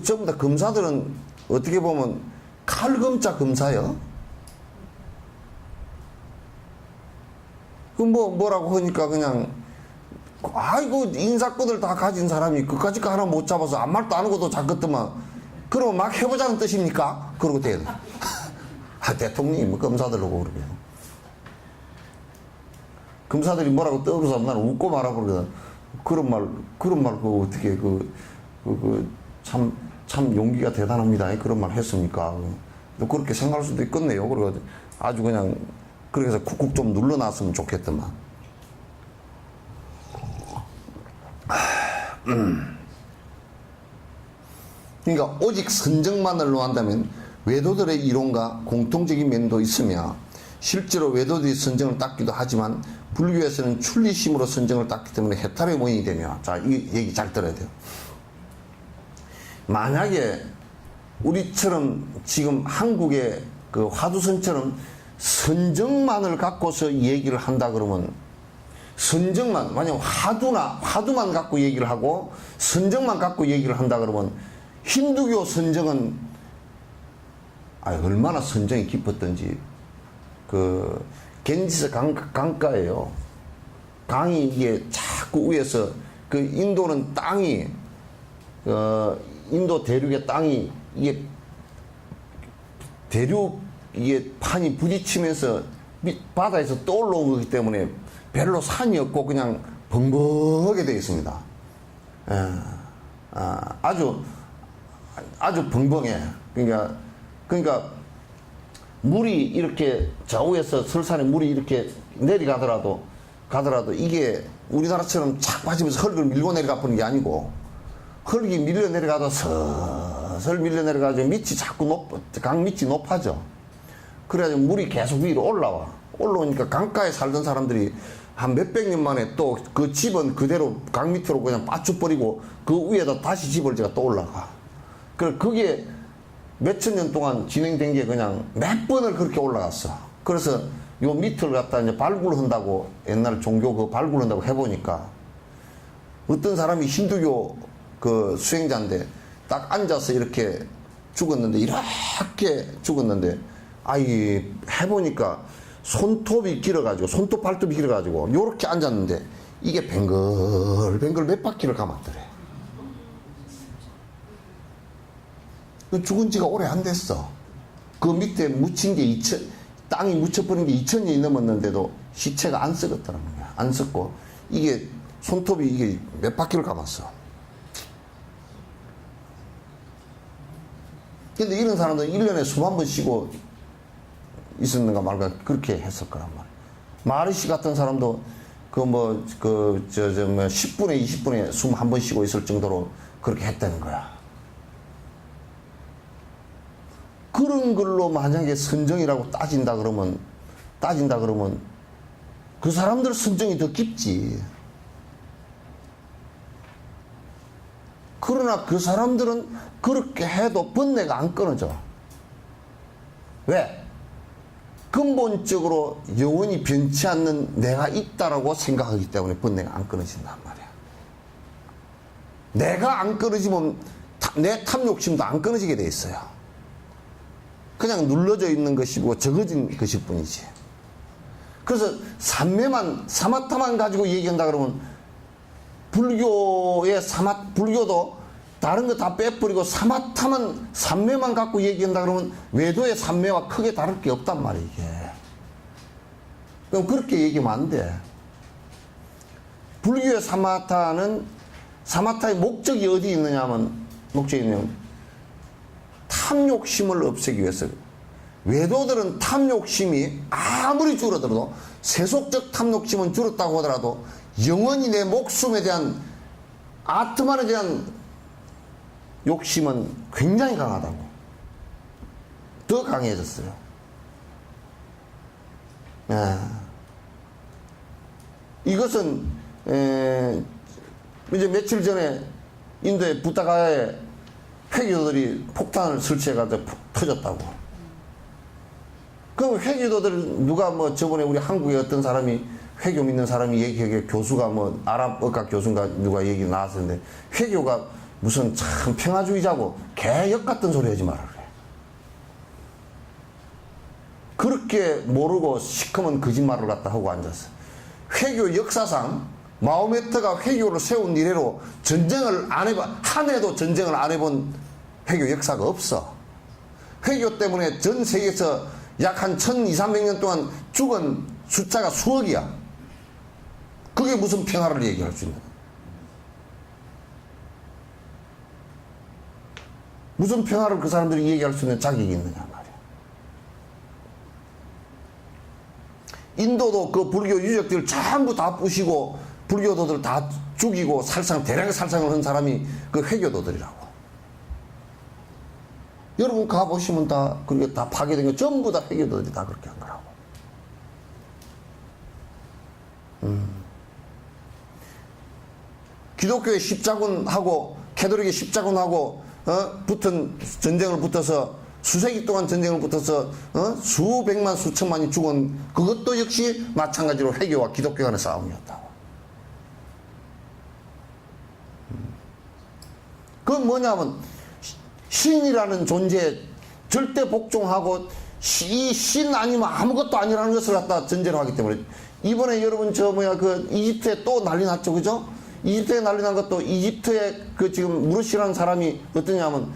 전부 다 검사들은 어떻게 보면 칼검자 검사요. 뭐라고 하니까 그냥, 아이고, 인사권을 다 가진 사람이 그까짓 거 하나 못 잡아서 아무 말도 안 하고도 잡겠더만, 그러면 막 해보자는 뜻입니까? 그러고 돼야 돼. 대통령이 뭐 검사들하고 그러게. 검사들이 뭐라고 떠들어서 나는 웃고 말아버리거든. 그런 말, 그거 어떻게, 참 용기가 대단합니다. 그런 말 했습니까? 또 그렇게 생각할 수도 있겠네요. 그래서 아주 그냥, 그렇게 해서 쿡쿡 좀 눌러놨으면 좋겠더만. 그러니까 오직 선정만을로 한다면 외도들의 이론과 공통적인 면도 있으며 실제로 외도들이 선정을 닦기도 하지만 불교에서는 출리심으로 선정을 닦기 때문에 해탈의 원인이 되며, 자, 이 얘기 잘 들어야 돼요. 만약에 우리처럼 지금 한국의 그 화두선처럼 선정만을 갖고서 얘기를 한다 그러면, 선정만, 만약 화두만 갖고 얘기를 하고 선정만 갖고 얘기를 한다 그러면 힌두교 선정은 얼마나 선정이 깊었던지. 그 겐지스 강가예요. 강이 이게 자꾸 위에서, 그 인도는 땅이, 인도 대륙의 땅이 이게 이게 판이 부딪히면서 바다에서 떠올라온 거기 때문에 별로 산이 없고 그냥 벙벙하게 되어 있습니다. 아주 벙벙해. 그러니까 물이 이렇게 좌우에서 설산에 물이 이렇게 내려가더라도 이게 우리나라처럼 착 빠지면서 흙을 밀고 내려가 버리는 게 아니고, 흙이 밀려 내려가도 슬슬 밀려내려가지고 밑이 자꾸 강 밑이 높아져. 그래가지고 물이 계속 위로 올라와. 올라오니까 강가에 살던 사람들이 한 몇백 년 만에 또 그 집은 그대로 강 밑으로 그냥 빠져버리고 그 위에다 다시 집을 제가 또 올라가. 그래, 그게 몇천 년 동안 진행된 게 그냥 몇 번을 그렇게 올라갔어. 그래서 요 밑을 갖다 이제 발굴 한다고, 옛날 종교 그 발굴 한다고 해보니까 어떤 사람이 힌두교 그 수행자인데 딱 앉아서 이렇게 죽었는데, 이렇게 죽었는데, 아이, 해보니까 손톱이 길어가지고, 손톱 발톱이 길어가지고, 요렇게 앉았는데, 이게 뱅글뱅글 몇 바퀴를 감았더래. 죽은 지가 오래 안 됐어. 그 밑에 묻힌 게 땅이 묻혀버린 게 2000년이 넘었는데도 시체가 안 썩었더라는 거야. 안 썩고, 이게 손톱이 이게 몇 바퀴를 감았어. 근데 이런 사람들은 1년에 숨 한 번 쉬고 있었는가 말까 그렇게 했을 거란 말이야. 마르시 같은 사람도 뭐 10분에 20분에 숨 한 번 쉬고 있을 정도로 그렇게 했다는 거야. 그런 걸로 만약에 선정이라고 따진다 그러면 그 사람들 선정이 더 깊지. 그러나 그 사람들은 그렇게 해도 번뇌가 안 끊어져. 왜? 근본적으로 영원히 변치 않는 내가 있다라고 생각하기 때문에 번뇌가 안 끊어진단 말이야. 내가 안 끊어지면 내 탐욕심도 안 끊어지게 돼 있어요. 그냥 눌러져 있는 것이고 적어진 것일 뿐이지. 그래서 사마타만 가지고 얘기한다 그러면 불교도 다른 거 다 빼버리고 사마타만, 삼매만 갖고 얘기한다 그러면 외도의 삼매와 크게 다를 게 없단 말이야, 이게. 그럼 그렇게 얘기하면 안 돼. 불교의 사마타의 목적이 어디 있느냐면, 탐욕심을 없애기 위해서. 외도들은 탐욕심이 아무리 줄어들어도, 세속적 탐욕심은 줄었다고 하더라도 영원히 내 목숨에 대한, 아트만에 대한 욕심은 굉장히 강하다고. 더 강해졌어요. 이것은 이제 며칠 전에 인도의 부타가에 회교도들이 폭탄을 설치해가지고 터졌다고. 그 회교도들 누가 뭐 저번에 우리 한국에 어떤 사람이 회교 믿는 사람이 얘기하기에 교수가 뭐 아랍어학 교수인가 누가 얘기 나왔었는데, 회교가 무슨 참 평화주의자고 개역 같은 소리 하지 말아 그래. 그렇게 모르고 시커먼 거짓말을 갖다 하고 앉았어. 회교 역사상 마호메트가 회교를 세운 이래로 전쟁을 안 해본, 한 해도 전쟁을 안 해본 회교 역사가 없어. 회교 때문에 전 세계에서 약 한 1200~1300년 동안 죽은 숫자가 수억이야. 그게 무슨 평화를 얘기할 수 있는, 무슨 평화를 그 사람들이 얘기할 수 있는 자격이 있느냐 말이야. 인도도 그 불교 유적들 전부 다 부시고 불교도들 다 죽이고 대량의 살상을 한 사람이 그 회교도들이라고. 여러분 가보시면 다 그렇게 다 파괴된 거 전부 다 회교도들이 다 그렇게 한 거라고. 기독교의 십자군하고 캐톨릭의 십자군하고 붙은 전쟁을 붙어서 수세기 동안 전쟁을 붙어서 수백만 수천만이 죽은 그것도 역시 마찬가지로 회교와 기독교 간의 싸움이었다고. 그건 뭐냐면 신이라는 존재에 절대 복종하고 이 신 아니면 아무것도 아니라는 것을 갖다 전제로 하기 때문에. 이번에 여러분 그 이집트에 또 난리 났죠, 그죠? 이집트에 난리 난 것도 이집트의 그 지금 무르시라는 사람이 어떠냐면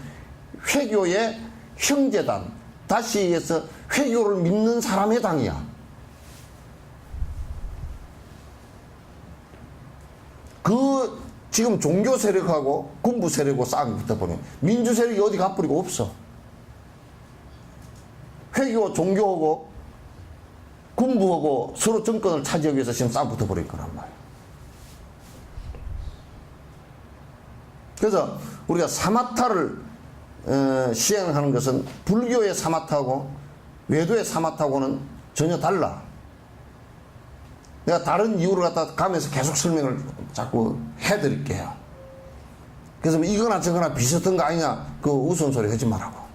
회교의 형제단, 다시 얘기해서 회교를 믿는 사람의 당이야. 그 지금 종교 세력하고 군부 세력하고 싸움이 붙어버리면 민주 세력이 어디 가버리고 없어. 회교, 종교하고 군부하고 서로 정권을 차지하기 위해서 지금 싸움 붙어버릴 거란 말이야. 그래서 우리가 사마타를 시행하는 것은 불교의 사마타하고 외도의 사마타하고는 전혀 달라. 내가 다른 이유를 갖다 가면서 계속 설명을 자꾸 해드릴게요. 그래서 이거나 저거나 비슷한 거 아니냐, 그 우스운소리 하지 말라고.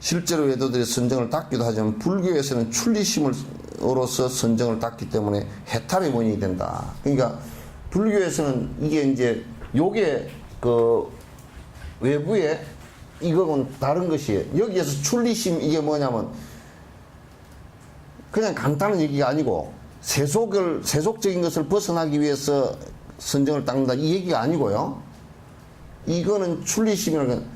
실제로 외도들이 선정을 닦기도 하지만 불교에서는 출리심으로서 선정을 닦기 때문에 해탈의 원인이 된다. 그러니까 불교에서는 이게 이제 요게 그 외부에 이거는 다른 것이에요. 여기에서 출리심 이게 뭐냐면 그냥 간단한 얘기가 아니고 세속적인 것을 벗어나기 위해서 선정을 닦는다 이 얘기가 아니고요. 이거는 출리심이라는 건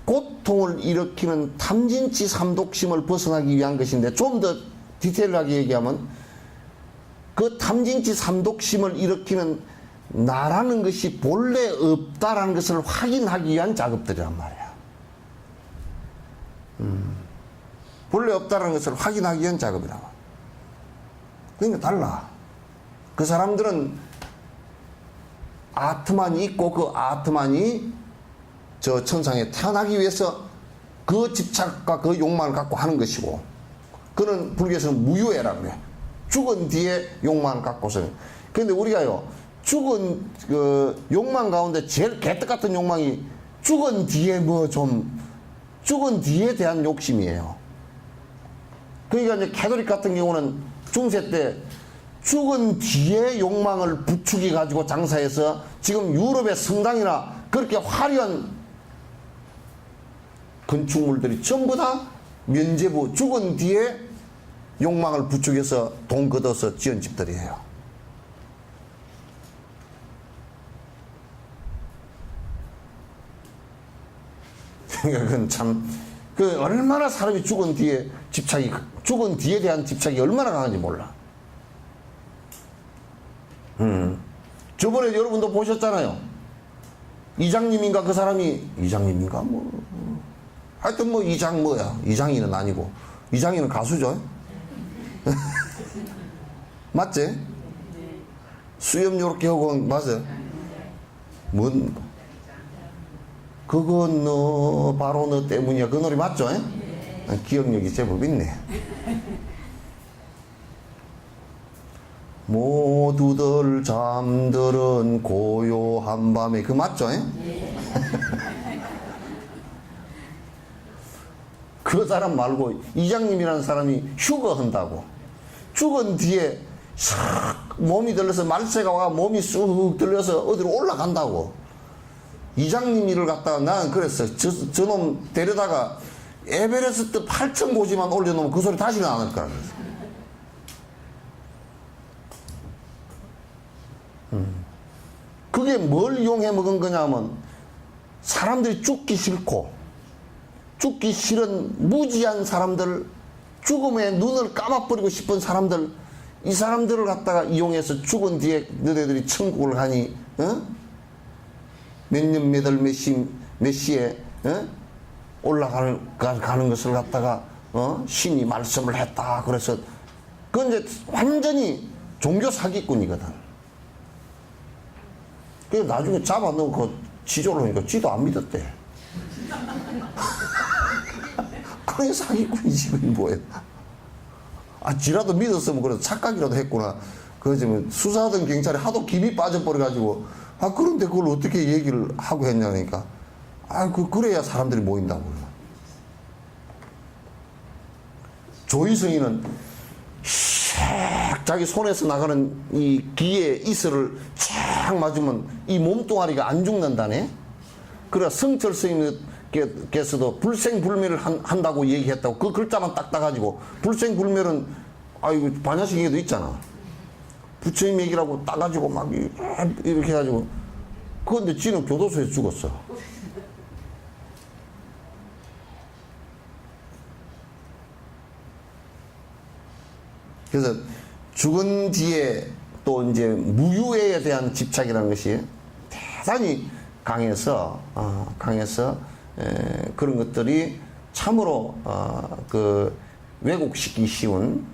고통을 일으키는 탐진치 삼독심을 벗어나기 위한 것인데 좀 더 디테일하게 얘기하면 그 탐진치 삼독심을 일으키는 나라는 것이 본래 없다라는 것을 확인하기 위한 작업들이란 말이야. 본래 없다라는 것을 확인하기 위한 작업이라고. 그러니까 달라. 그 사람들은 아트만이 있고 그 아트만이 저 천상에 태어나기 위해서 그 집착과 그 욕망을 갖고 하는 것이고, 그는 불교에서는 무유해라고 해요. 죽은 뒤에 욕망을 갖고서. 그런데 우리가요, 죽은 그 욕망 가운데 제일 개떡 같은 욕망이 죽은 뒤에 죽은 뒤에 대한 욕심이에요. 그러니까 이제 캐톨릭 같은 경우는 중세 때 죽은 뒤에 욕망을 부추기 가지고 장사해서 지금 유럽의 성당이나 그렇게 화려한 건축물들이 전부 다 면죄부 죽은 뒤에 욕망을 부추겨서 돈 걷어서 지은 집들이에요. 그러니까 그건 참, 그 얼마나 사람이 죽은 뒤에 죽은 뒤에 대한 집착이 얼마나 강한지 몰라. 저번에 여러분도 보셨잖아요. 이장님인가 그 사람이, 이장님인가 뭐, 하여튼 뭐 이장 뭐야. 이장이는 아니고. 이장이는 가수죠. 맞지? 수염 요렇게 하고, 맞아요? 그건 바로 너 때문이야. 그 노래 맞죠? 기억력이 제법 있네. 모두들 잠들은 고요한 밤에. 그 맞죠? 그 사람 말고 이장님이라는 사람이 휴거한다고. 죽은 뒤에 싹 몸이 들려서 말세가 와 몸이 쑥 들려서 어디로 올라간다고. 이장님 일을 갖다가 나는 그랬어. 저놈 데려다가 에베레스트 8,000고지만 올려놓으면 그 소리 다시는 안 할 거라 그랬어. 그게 뭘 이용해 먹은 거냐면 사람들이 죽기 싫고 죽기 싫은 무지한 사람들, 죽음에 눈을 감아버리고 싶은 사람들, 이 사람들을 갖다가 이용해서 죽은 뒤에 너네들이 천국을 가니 몇 년 몇 월 몇 시에 올라가는 것을 갖다가 신이 말씀을 했다. 그래서 그건 이제 완전히 종교 사기꾼이거든. 그래서 나중에 잡아놓고 지조를 하니까 지도 안 믿었대. 그게 사기꾼이지, 그게 뭐야. 아, 지라도 믿었으면 그래도 착각이라도 했구나. 그러지 뭐 수사하던 경찰이 하도 김이 빠져버려가지고, 아, 그런데 그걸 어떻게 얘기를 하고 했냐니까. 아, 그래야 사람들이 모인다고. 조이성이는 자기 손에서 나가는 이 기의 이슬을 쫙 맞으면 이 몸뚱아리가 안 죽는다네. 그래 성철 스님께서도 불생불멸을 한다고 얘기했다고. 그 글자만 딱 따가지고 불생불멸은 아이고 반야신경에도 있잖아. 부처님 얘기라고 따가지고 막 이렇게 해가지고. 그런데 지는 교도소에 죽었어. 그래서 죽은 뒤에 또 이제 무유에 대한 집착이라는 것이 대단히 강해서 그런 것들이 참으로 왜곡시키기 쉬운.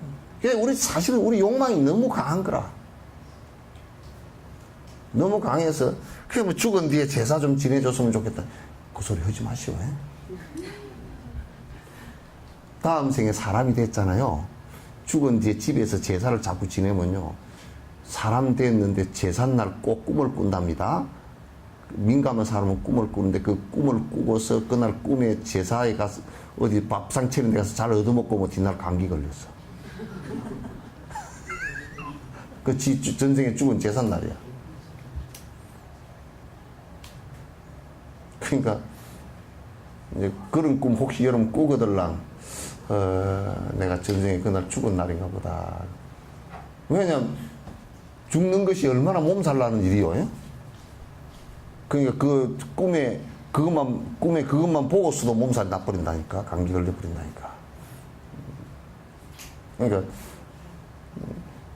우리 사실은 우리 욕망이 너무 강한 거라. 너무 강해서 그게 뭐 죽은 뒤에 제사 좀 지내줬으면 좋겠다. 그 소리 하지 마시오. 다음 생에 사람이 됐잖아요. 죽은 뒤에 집에서 제사를 자꾸 지내면요, 사람 됐는데 제삿날 꼭 꿈을 꾼답니다. 민감한 사람은 꿈을 꾸는데 그 꿈을 꾸고서 그날 꿈에 제사에 가서 어디 밥상 차리는 데 가서 잘 얻어먹고 뭐 뒷날 감기 걸렸어. 그 전생에 죽은 제삿날이야. 그러니까 이제 그런 꿈 혹시 여러분 꾸거들랑 내가 전생에 그날 죽은 날인가 보다. 왜냐면 죽는 것이 얼마나 몸살 나는 일이요. 그러니까 그 꿈에 그것만 보고서도 몸살이 나버린다니까. 감기 걸려버린다니까. 그러니까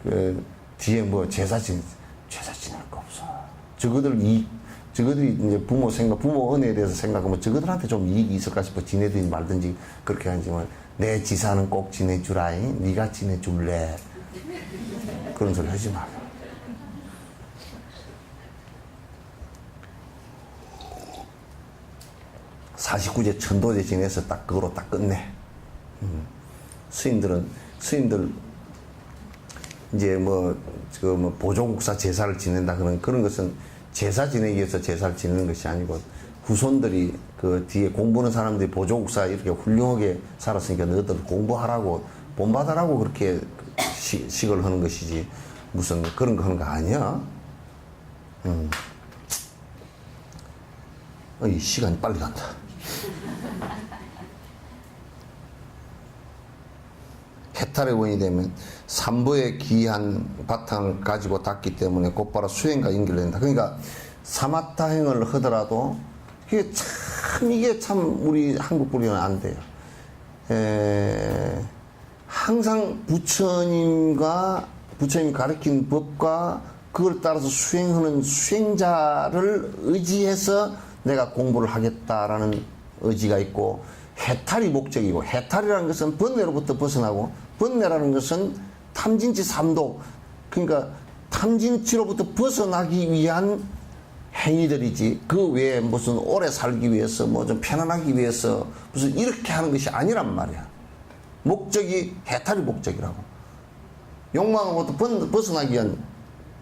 그 뒤에 뭐 제사 지낼 거 없어. 저거들이 이제 부모 은혜에 대해서 생각하면 저거들한테 좀 이익이 있을까 싶어 지내든지 말든지 그렇게 하지만, 내 지사는 꼭 지내주라잉. 네가 지내줄래. 그런 소리 하지 마. (49제) 천도제 지내서 딱 그거로 딱 끝내. 스님들 이제 뭐 보조국사 제사를 지낸다 그런 것은 제사 지내기 위해서 제사를 지내는 것이 아니고, 후손들이 그 뒤에 공부하는 사람들이 보조국사 이렇게 훌륭하게 살았으니까 너희들 공부하라고 본받으라고 그렇게 식을 하는 것이지, 무슨 그런 거 하는 거 아니야. 이 시간이 빨리 간다. 해탈의 원이 되면 삼보의 귀한 바탕을 가지고 닿기 때문에 곧바로 수행과 연결된다. 그러니까 사마타행을 하더라도 이게 참 우리 한국 분이는 안 돼요. 항상 부처님이 가르친 법과 그걸 따라서 수행하는 수행자를 의지해서 내가 공부를 하겠다라는 의지가 있고, 해탈이 목적이고, 해탈이라는 것은 번뇌로부터 벗어나고, 번뇌라는 것은 탐진치 삼독, 그러니까 탐진치로부터 벗어나기 위한 행위들이지, 그 외에 무슨 오래 살기 위해서 뭐 좀 편안하기 위해서 무슨 이렇게 하는 것이 아니란 말이야. 목적이 해탈이 목적이라고. 욕망으로부터 벗어나기 위한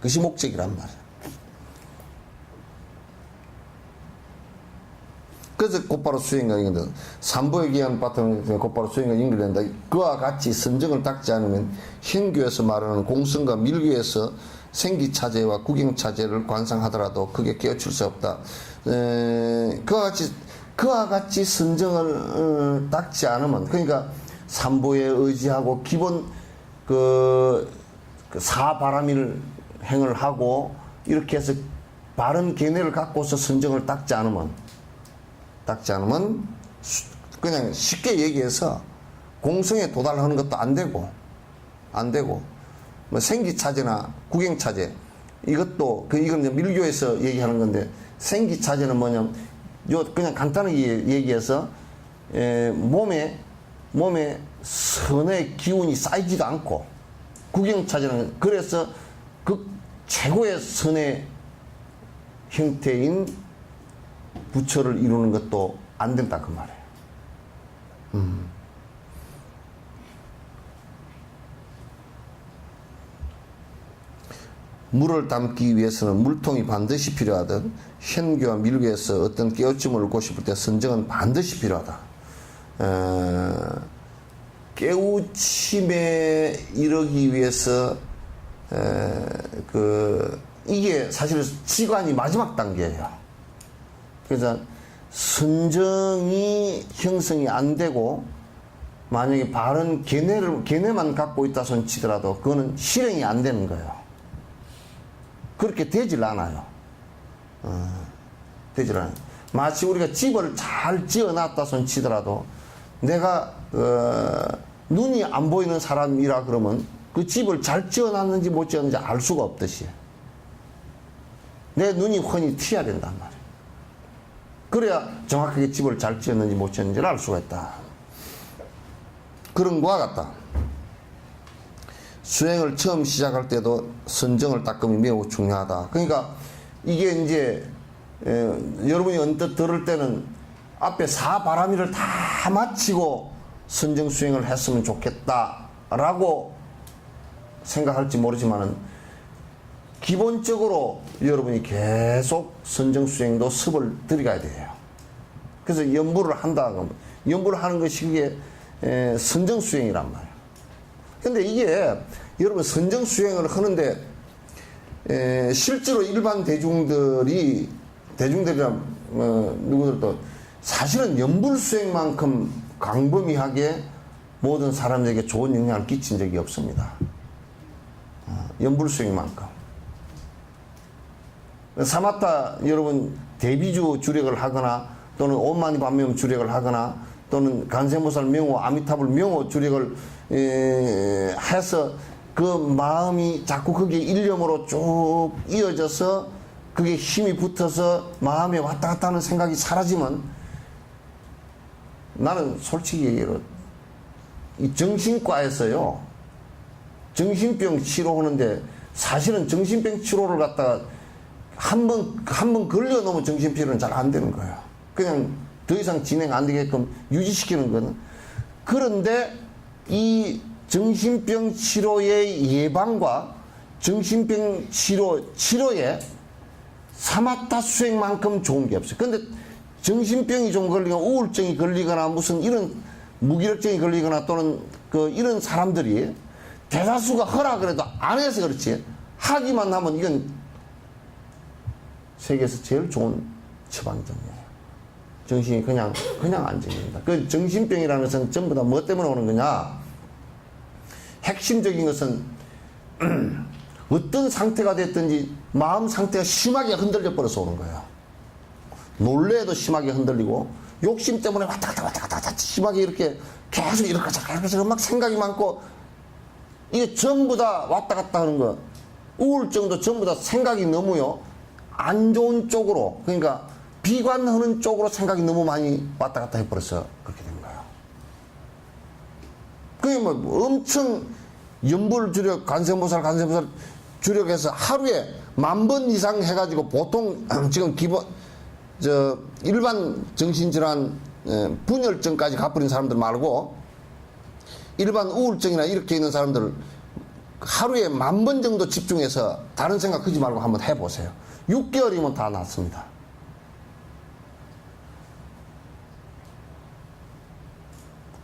것이 목적이란 말이야. 그래서 곧바로 수행과 연결된다. 삼보에 기한 바탕을 곧바로 수행과 연결된다. 그와 같이 선정을 닦지 않으면 현교에서 말하는 공성과 밀교에서 생기차제와 구경차제를 관상하더라도 그게 깨우칠 수 없다. 그와 같이 선정을 닦지 않으면, 그러니까 삼보에 의지하고 기본 그 사바라밀 행을 하고 이렇게 해서 바른 견해를 갖고서 선정을 닦지 않으면 그냥 쉽게 얘기해서 공성에 도달하는 것도 안 되고 뭐 생기차제나 구경차제, 이것도 이건 이제 밀교에서 얘기하는 건데, 생기차제는 뭐냐면 그냥 간단하게 얘기해서 몸에 선의 기운이 쌓이지도 않고, 구경차제는 그래서 그 최고의 선의 형태인 부처를 이루는 것도 안 된다 그 말이에요. 물을 담기 위해서는 물통이 반드시 필요하듯 현교와 밀교에서 어떤 깨우침을 얻고 싶을 때 선정은 반드시 필요하다. 깨우침에 이르기 위해서 이게 사실 지관이 마지막 단계예요. 그래서 선정이 형성이 안 되고 만약에 바른 견해만 갖고 있다 손 치더라도 그거는 실행이 안 되는 거예요. 그렇게 되질 않아요. 되질 않아요. 마치 우리가 집을 잘 지어놨다 손 치더라도 내가 눈이 안 보이는 사람이라 그러면 그 집을 잘 지어놨는지 못 지었는지 알 수가 없듯이 내 눈이 훤히 튀어야 된단 말이에요. 그래야 정확하게 집을 잘 지었는지 못 지었는지를 알 수가 있다. 그런 거와 같다. 수행을 처음 시작할 때도 선정을 닦음이 매우 중요하다. 그러니까 이게 이제 여러분이 언뜻 들을 때는 앞에 사바라미를 다 마치고 선정수행을 했으면 좋겠다라고 생각할지 모르지만은 기본적으로 여러분이 계속 선정수행도 습을 들여가야 돼요. 그래서 연부를 한다 그러면 연부를 하는 것이 그게 선정수행이란 말이에요. 근데 이게 여러분 선정수행을 하는데 실제로 일반 대중들이나 누구들도 사실은 연불수행만큼 광범위하게 모든 사람에게 좋은 영향을 끼친 적이 없습니다. 연불수행만큼. 사마타 여러분 대비주 주력을 하거나 또는 옴마니 반명 주력을 하거나 또는 간세모살 명호 아미타불 명호 주력을 해서 그 마음이 자꾸 그게 일념으로 쭉 이어져서 그게 힘이 붙어서 마음에 왔다 갔다 하는 생각이 사라지면 나는 솔직히 얘기로 이 정신과에서요 정신병 치료하는데 사실은 정신병 치료를 갖다가 한 번 걸려 놓으면 정신병은 잘 안 되는 거예요. 그냥 더 이상 진행 안 되게끔 유지시키는 거는. 그런데 이 정신병 치료의 예방과 정신병 치료에 사마타 수행만큼 좋은 게 없어요. 근데 정신병이 좀 걸리거나 우울증이 걸리거나 무슨 이런 무기력증이 걸리거나 또는 이런 사람들이 대다수가 하라 그래도 안 해서 그렇지 하기만 하면 이건 세계에서 제일 좋은 처방전이에요. 정신이 그냥 안정입니다. 그 정신병이라는 것은 전부 다 뭐 때문에 오는 거냐? 핵심적인 것은 어떤 상태가 됐든지 마음 상태가 심하게 흔들려 버려서 오는 거예요. 놀래도 심하게 흔들리고 욕심 때문에 왔다 갔다 심하게 이렇게 계속 이렇게 막 생각이 많고 이게 전부 다 왔다 갔다 하는 거. 우울증도 전부 다 생각이 너무요. 안 좋은 쪽으로 그러니까 비관하는 쪽으로 생각이 너무 많이 왔다 갔다 해버려서 그렇게 된 거예요. 그게 뭐 엄청 연불 주력, 간세모살 주력해서 하루에 10,000번 이상 해가지고 보통 지금 일반 정신질환 분열증까지 가버린 사람들 말고 일반 우울증이나 이렇게 있는 사람들 하루에 10,000번 정도 집중해서 다른 생각 하지 말고 한번 해보세요. 6개월이면 다 낫습니다.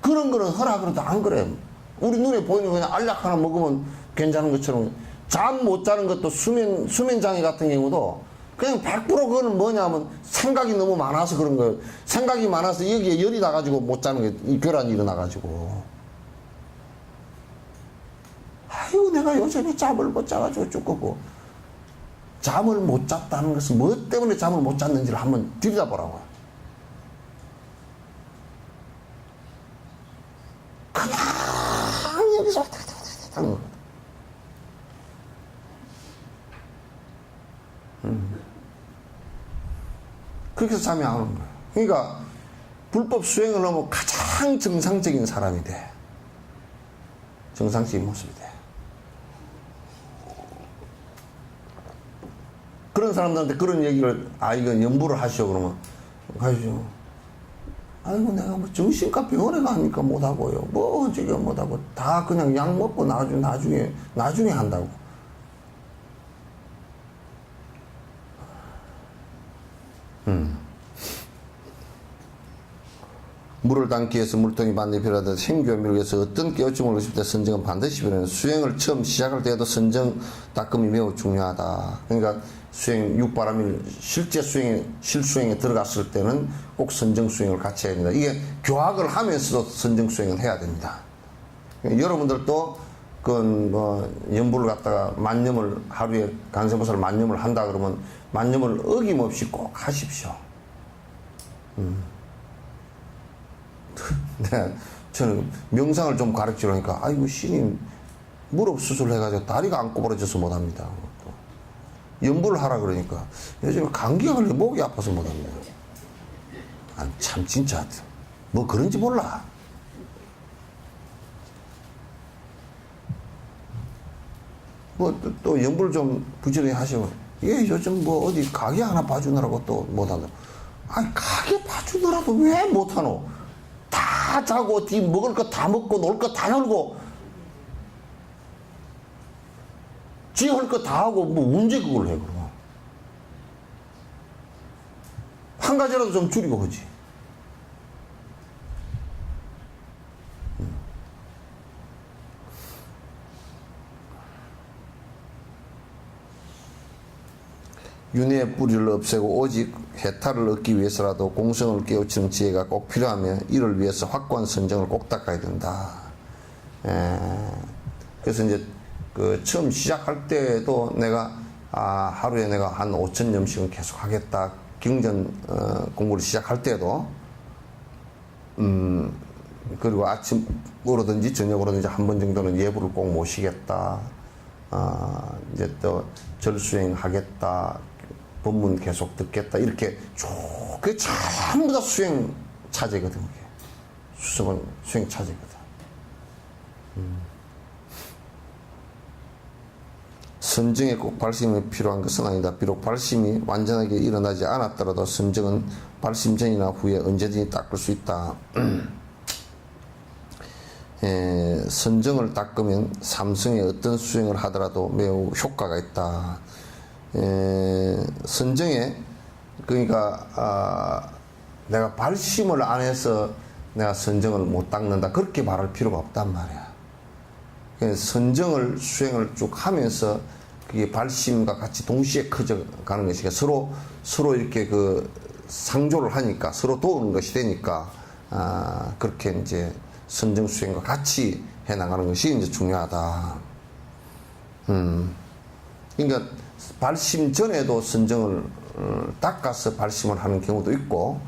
그런 거는 하라 그래도 안 그래. 우리 눈에 보이는 그냥 알약 하나 먹으면 괜찮은 것처럼 잠 못 자는 것도 수면 장애 같은 경우도 그냥 100% 그거는 뭐냐면 생각이 너무 많아서 그런 거예요. 생각이 많아서 여기에 열이 나가지고 못 자는 게 이 교란이 일어나가지고 아유 내가 요즘에 잠을 못 자가지고 죽겠고 잠을 못 잤다는 것은 뭐 때문에 잠을 못 잤는지를 한번 들여다보라고요. 그냥 여기서 왔다 갔다 하는 거거든. 그렇게 해서 잠이 안 오는 거예요. 그러니까 불법 수행을 하면 가장 정상적인 사람이 돼. 정상적인 모습이 돼. 그런 사람들한테 그런 얘기를 이건 연부를 하시오 그러면 가시죠. 아이고 내가 뭐 정신과 병원에 가니까 못하고요. 뭐 지금 못하고 다 그냥 약 먹고 나중에 한다고. 물을 담기 위해서 물통이 반드시 필요하다. 생교에 밀기 위해서 어떤 깨우침을 얻을 때 선정은 반드시 필요해요. 수행을 처음 시작할 때에도 선정 닦음이 매우 중요하다. 그러니까 수행, 육바람일 실제 수행에, 실수행에 들어갔을 때는 꼭 선정 수행을 같이 해야 됩니다. 이게 교학을 하면서도 선정 수행을 해야 됩니다. 여러분들도 연부를 갖다가 만념을 하루에 간세보살 만념을 한다 그러면 만념을 어김없이 꼭 하십시오. 네, 저는 명상을 좀 가르치려니까 아이고 신임 무릎 수술해가지고 다리가 안 꼬부러져서 못합니다. 연부를 하라 그러니까 요즘에 감기가 걸려 목이 아파서 못합니다. 참 진짜 뭐 그런지 몰라. 뭐 또 연부를 좀 부지런히 하시고 예, 요즘 뭐 어디 가게 하나 봐주느라고 또 못한다. 아니, 가게 봐주느라도 왜 못하노? 다 자고, 뒤 먹을 거 다 먹고, 놀 거 다 놀고, 지 할 거 다 하고, 뭐 언제 그걸 해, 그러면? 한 가지라도 좀 줄이고 하지. 윤회의 뿌리를 없애고 오직 해탈을 얻기 위해서라도 공성을 깨우치는 지혜가 꼭 필요하며 이를 위해서 확고한 선정을 꼭 닦아야 된다. 그래서 이제 그 처음 시작할 때도 내가 하루에 내가 한 5,000점씩은 계속 하겠다. 경전 공부를 시작할 때도 그리고 아침으로든지 저녁으로든지 한 번 정도는 예불을 꼭 모시겠다. 이제 또 절수행 하겠다. 법문 계속 듣겠다. 이렇게 그게 전부 다 수행 차제거든. 수습은 수행 차제거든. 선정에 꼭 발심이 필요한 것은 아니다. 비록 발심이 완전하게 일어나지 않았더라도 선정은 발심 전이나 후에 언제든지 닦을 수 있다. 선정을 닦으면 삼성의 어떤 수행을 하더라도 매우 효과가 있다. 선정에 그러니까 내가 발심을 안 해서 내가 선정을 못 닦는다 그렇게 말할 필요가 없단 말이야. 선정을 수행을 쭉 하면서 그게 발심과 같이 동시에 커져가는 것이니까 서로 이렇게 그 상조를 하니까 서로 도우는 것이 되니까 그렇게 이제 선정 수행과 같이 해 나가는 것이 이제 중요하다. 그러니까 발심 전에도 선정을 닦아서 발심을 하는 경우도 있고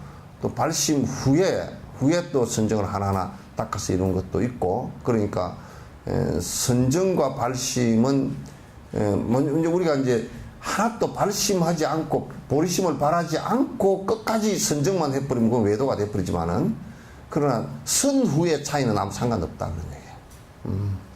또 발심 후에 또 선정을 하나하나 닦아서 이루는 것도 있고 그러니까 선정과 발심은 먼저 우리가 이제 하나도 발심하지 않고 보리심을 바라지 않고 끝까지 선정만 해버리면 그건 외도가 돼버리지만은 그러나 선 후의 차이는 아무 상관없다 그런 얘기예요.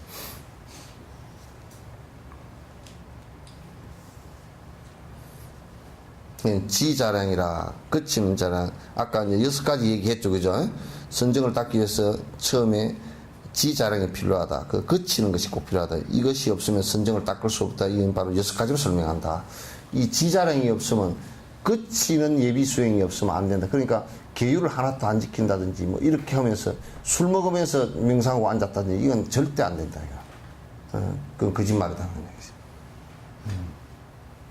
지자량이라 그치는 자량 아까 이제 6가지 얘기했죠 그죠? 선정을 닦기 위해서 처음에 지자량이 필요하다. 그 그치는 것이 꼭 필요하다. 이것이 없으면 선정을 닦을 수 없다. 이건 바로 6가지로 설명한다. 이 지자량이 없으면 그치는 예비 수행이 없으면 안 된다. 그러니까 계율을 하나도 안 지킨다든지 뭐 이렇게 하면서 술 먹으면서 명상하고 앉았다든지 이건 절대 안 된다. 그건 거짓말이다. 그런 얘기죠.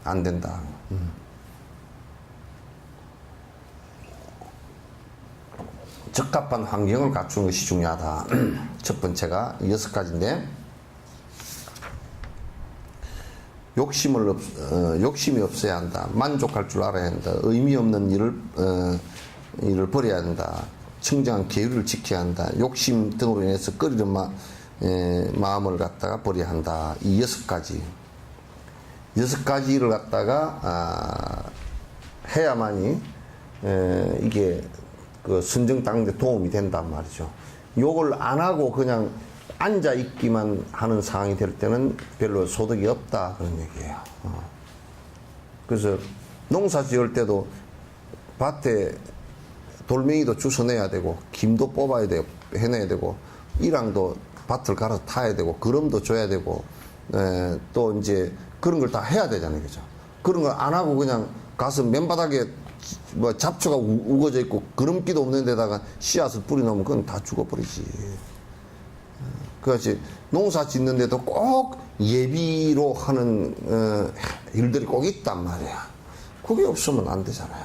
안 된다. 적합한 환경을 갖추는 것이 중요하다. 첫 번째가 6가지인데 욕심이 없어야 한다. 만족할 줄 알아야 한다. 의미 없는 일을 버려야 한다. 청정한 계율을 지켜야 한다. 욕심 등으로 인해서 꺼리는 마음을 갖다가 버려야 한다. 이 6가지. 6가지를 갖다가 해야만이 이게 그 선정 닦는 데 도움이 된단 말이죠. 요걸 안 하고 그냥 앉아 있기만 하는 상황이 될 때는 별로 소득이 없다 그런 얘기예요. 그래서 농사 지을 때도 밭에 돌멩이도 주워내야 되고 김도 뽑아야 되고 해내야 되고 이랑도 밭을 갈아서 타야 되고 거름도 줘야 되고 또 이제 그런 걸 다 해야 되잖아요. 그죠? 그런 걸 안 하고 그냥 가서 맨바닥에 뭐 잡초가 우거져 있고 그름기도 없는 데다가 씨앗을 뿌려놓으면 그건 다 죽어버리지. 그렇지. 농사 짓는데도 꼭 예비로 하는 일들이 꼭 있단 말이야. 그게 없으면 안 되잖아요.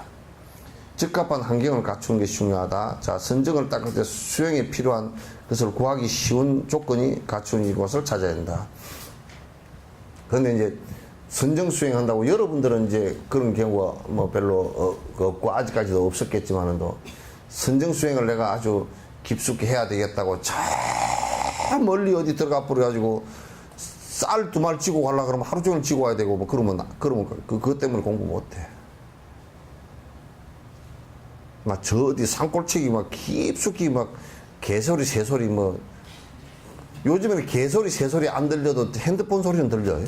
적합한 환경을 갖추는 것이 중요하다. 자, 선정을 닦을 때 수행에 필요한 것을 구하기 쉬운 조건이 갖춘 이것을 찾아야 한다. 그런데 이제 선정 수행한다고 여러분들은 이제 그런 경우가 뭐 별로 없고 아직까지도 없었겠지만도 선정 수행을 내가 아주 깊숙이 해야 되겠다고 저 멀리 어디 들어가 버려가지고 쌀 2마리 찌고 가려고 그러면 하루 종일 찌고 와야 되고 뭐 그러면 그것 때문에 공부 못해. 막 저 어디 산골치기 막 깊숙이 막 개소리 새소리 뭐 요즘에는 개소리 새소리 안 들려도 핸드폰 소리는 들려요.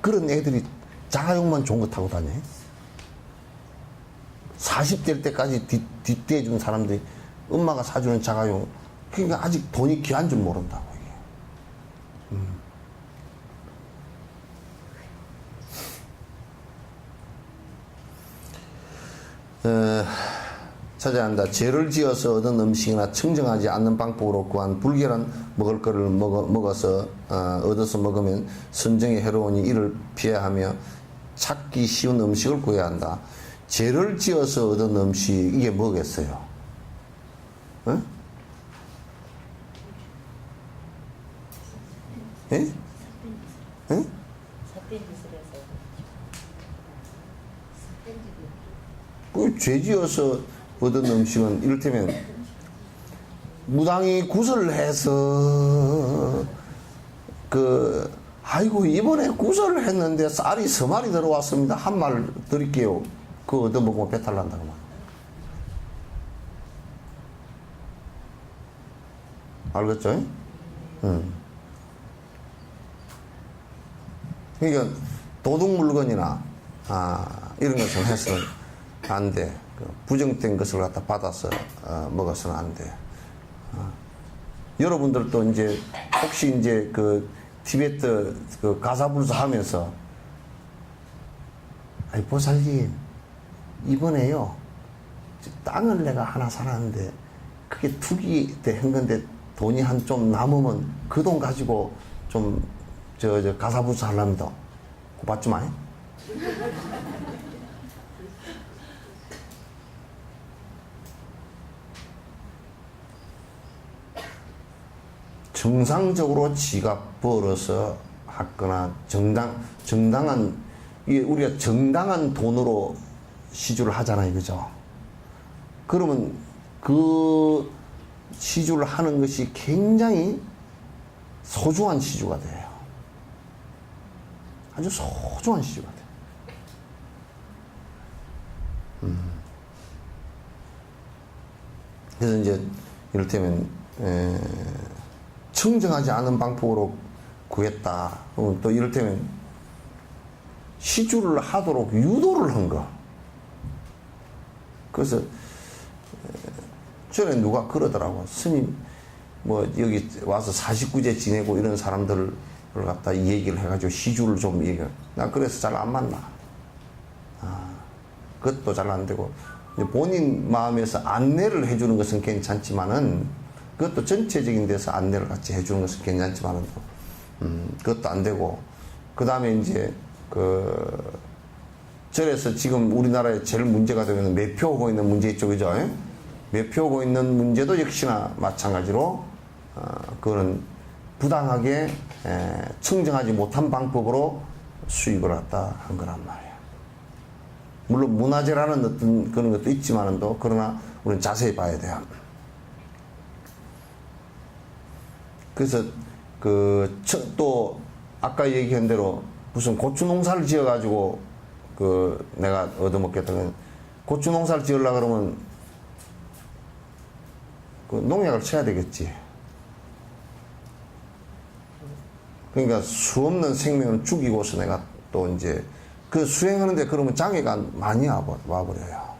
그런 애들이 자가용만 좋은 거 타고 다녀. 40대 때까지 뒷대해 준 사람들이 엄마가 사주는 자가용. 그러니까 아직 돈이 귀한 줄 모른다고, 이게. 찾아야 한다. 죄를 지어서 얻은 음식이나 청정하지 않는 방법으로 구한 불결한 먹을 거를 얻어서 먹으면 선정에 해로우니 이를 피해야 하며 찾기 쉬운 음식을 구해야 한다. 죄를 지어서 얻은 음식, 이게 뭐겠어요? 어? 예? 예? 그 죄지어서 얻은 음식은 이를테면 무당이 구슬을 해서 아이고 이번에 구슬을 했는데 쌀이 서말이 들어왔습니다. 한 말 드릴게요. 그거 얻어먹으면 배탈 난다고 말. 알겠죠? 그러니까 도둑 물건이나 이런 것은 해서는 안 돼. 부정된 것을 갖다 받아서 먹어서는 안 돼. 여러분들도 이제 혹시 이제 티베트 가사불사 하면서 아이 보살님 이번에요 땅을 내가 하나 사놨는데 그게 투기 때 한 건데 돈이 한 좀 남으면 그 돈 가지고 좀 가사불사 하랍니다. 그거 받지 마요. 정상적으로 지가 벌어서 하거나 정당한 이게 우리가 정당한 돈으로 시주를 하잖아요, 그죠? 그러면 그 시주를 하는 것이 굉장히 소중한 시주가 돼요. 아주 소중한 시주가 돼요. 그래서 이제 이를테면 청정하지 않은 방법으로 구했다. 또 이를테면 시주를 하도록 유도를 한 거. 그래서 전에 누가 그러더라고. 스님 뭐 여기 와서 49제 지내고 이런 사람들을 갖다 이 얘기를 해가지고 시주를 좀 얘기해. 나 그래서 잘 안 만나. 그것도 잘 안 되고 본인 마음에서 안내를 해주는 것은 괜찮지만은 그것도 전체적인 데서 안내를 같이 해주는 것은 괜찮지만은 그것도 안 되고 그 다음에 이제 절에서 지금 우리나라에 제일 문제가 되면 매표 오고 있는 문제 있죠, 그죠? 매표 오고 있는 문제도 역시나 마찬가지로 그거는 부당하게 청정하지 못한 방법으로 수입을 갖다 한 거란 말이에요. 물론 문화재라는 어떤 그런 것도 있지만은도 그러나 우리는 자세히 봐야 돼요. 그래서 또 아까 얘기한 대로 무슨 고추 농사를 지어 가지고 내가 얻어먹겠다는 고추 농사를 지으려고 그러면 농약을 쳐야 되겠지. 그러니까 수 없는 생명을 죽이고서 내가 또 이제 수행하는데 그러면 장애가 많이 와버려요.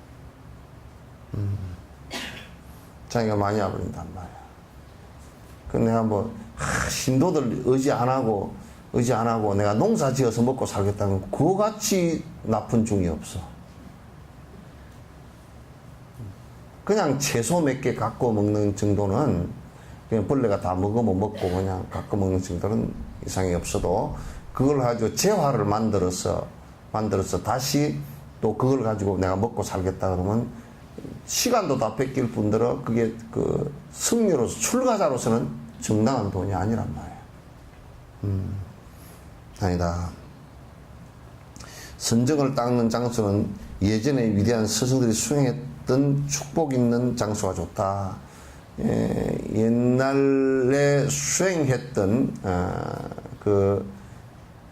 장애가 많이 와버린단 말이야. 그 내가 신도들 의지 안 하고 내가 농사 지어서 먹고 살겠다는 그거 같이 나쁜 중이 없어. 그냥 채소 몇 개 갖고 먹는 정도는 그냥 벌레가 다 먹으면 먹고 그냥 갖고 먹는 정도는 이상이 없어도 그걸 가지고 재화를 만들어서 다시 또 그걸 가지고 내가 먹고 살겠다 그러면 시간도 다 뺏길 뿐더러 그게 승려로서 출가자로서는 정당한 돈이 아니란 말이에요. 아니다. 선정을 닦는 장소는 예전에 위대한 스승들이 수행했던 축복 있는 장소가 좋다. 옛날에 수행했던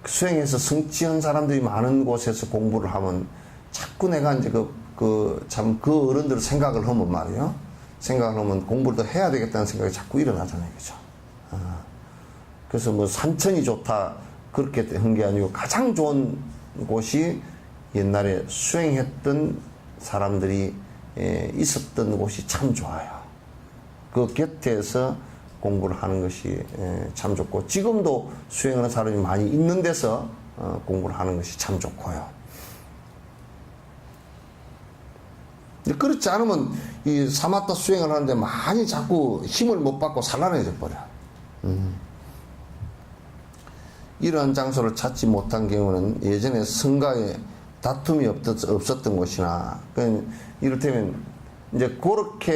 수행해서 성취한 사람들이 많은 곳에서 공부를 하면 자꾸 내가 이제 참 그 어른들 생각을 하면 말이에요. 생각을 하면 공부를 더 해야 되겠다는 생각이 자꾸 일어나잖아요, 그죠? 그래서 산천이 좋다, 그렇게 한 게 아니고 가장 좋은 곳이 옛날에 수행했던 사람들이 있었던 곳이 참 좋아요. 그 곁에서 공부를 하는 것이 참 좋고, 지금도 수행하는 사람이 많이 있는 데서 공부를 하는 것이 참 좋고요. 그렇지 않으면 이 사마타 수행을 하는데 많이 자꾸 힘을 못 받고 산란해져 버려. 이러한 장소를 찾지 못한 경우는 예전에 성가에 다툼이 없었던 곳이나, 이를테면 이제 그렇게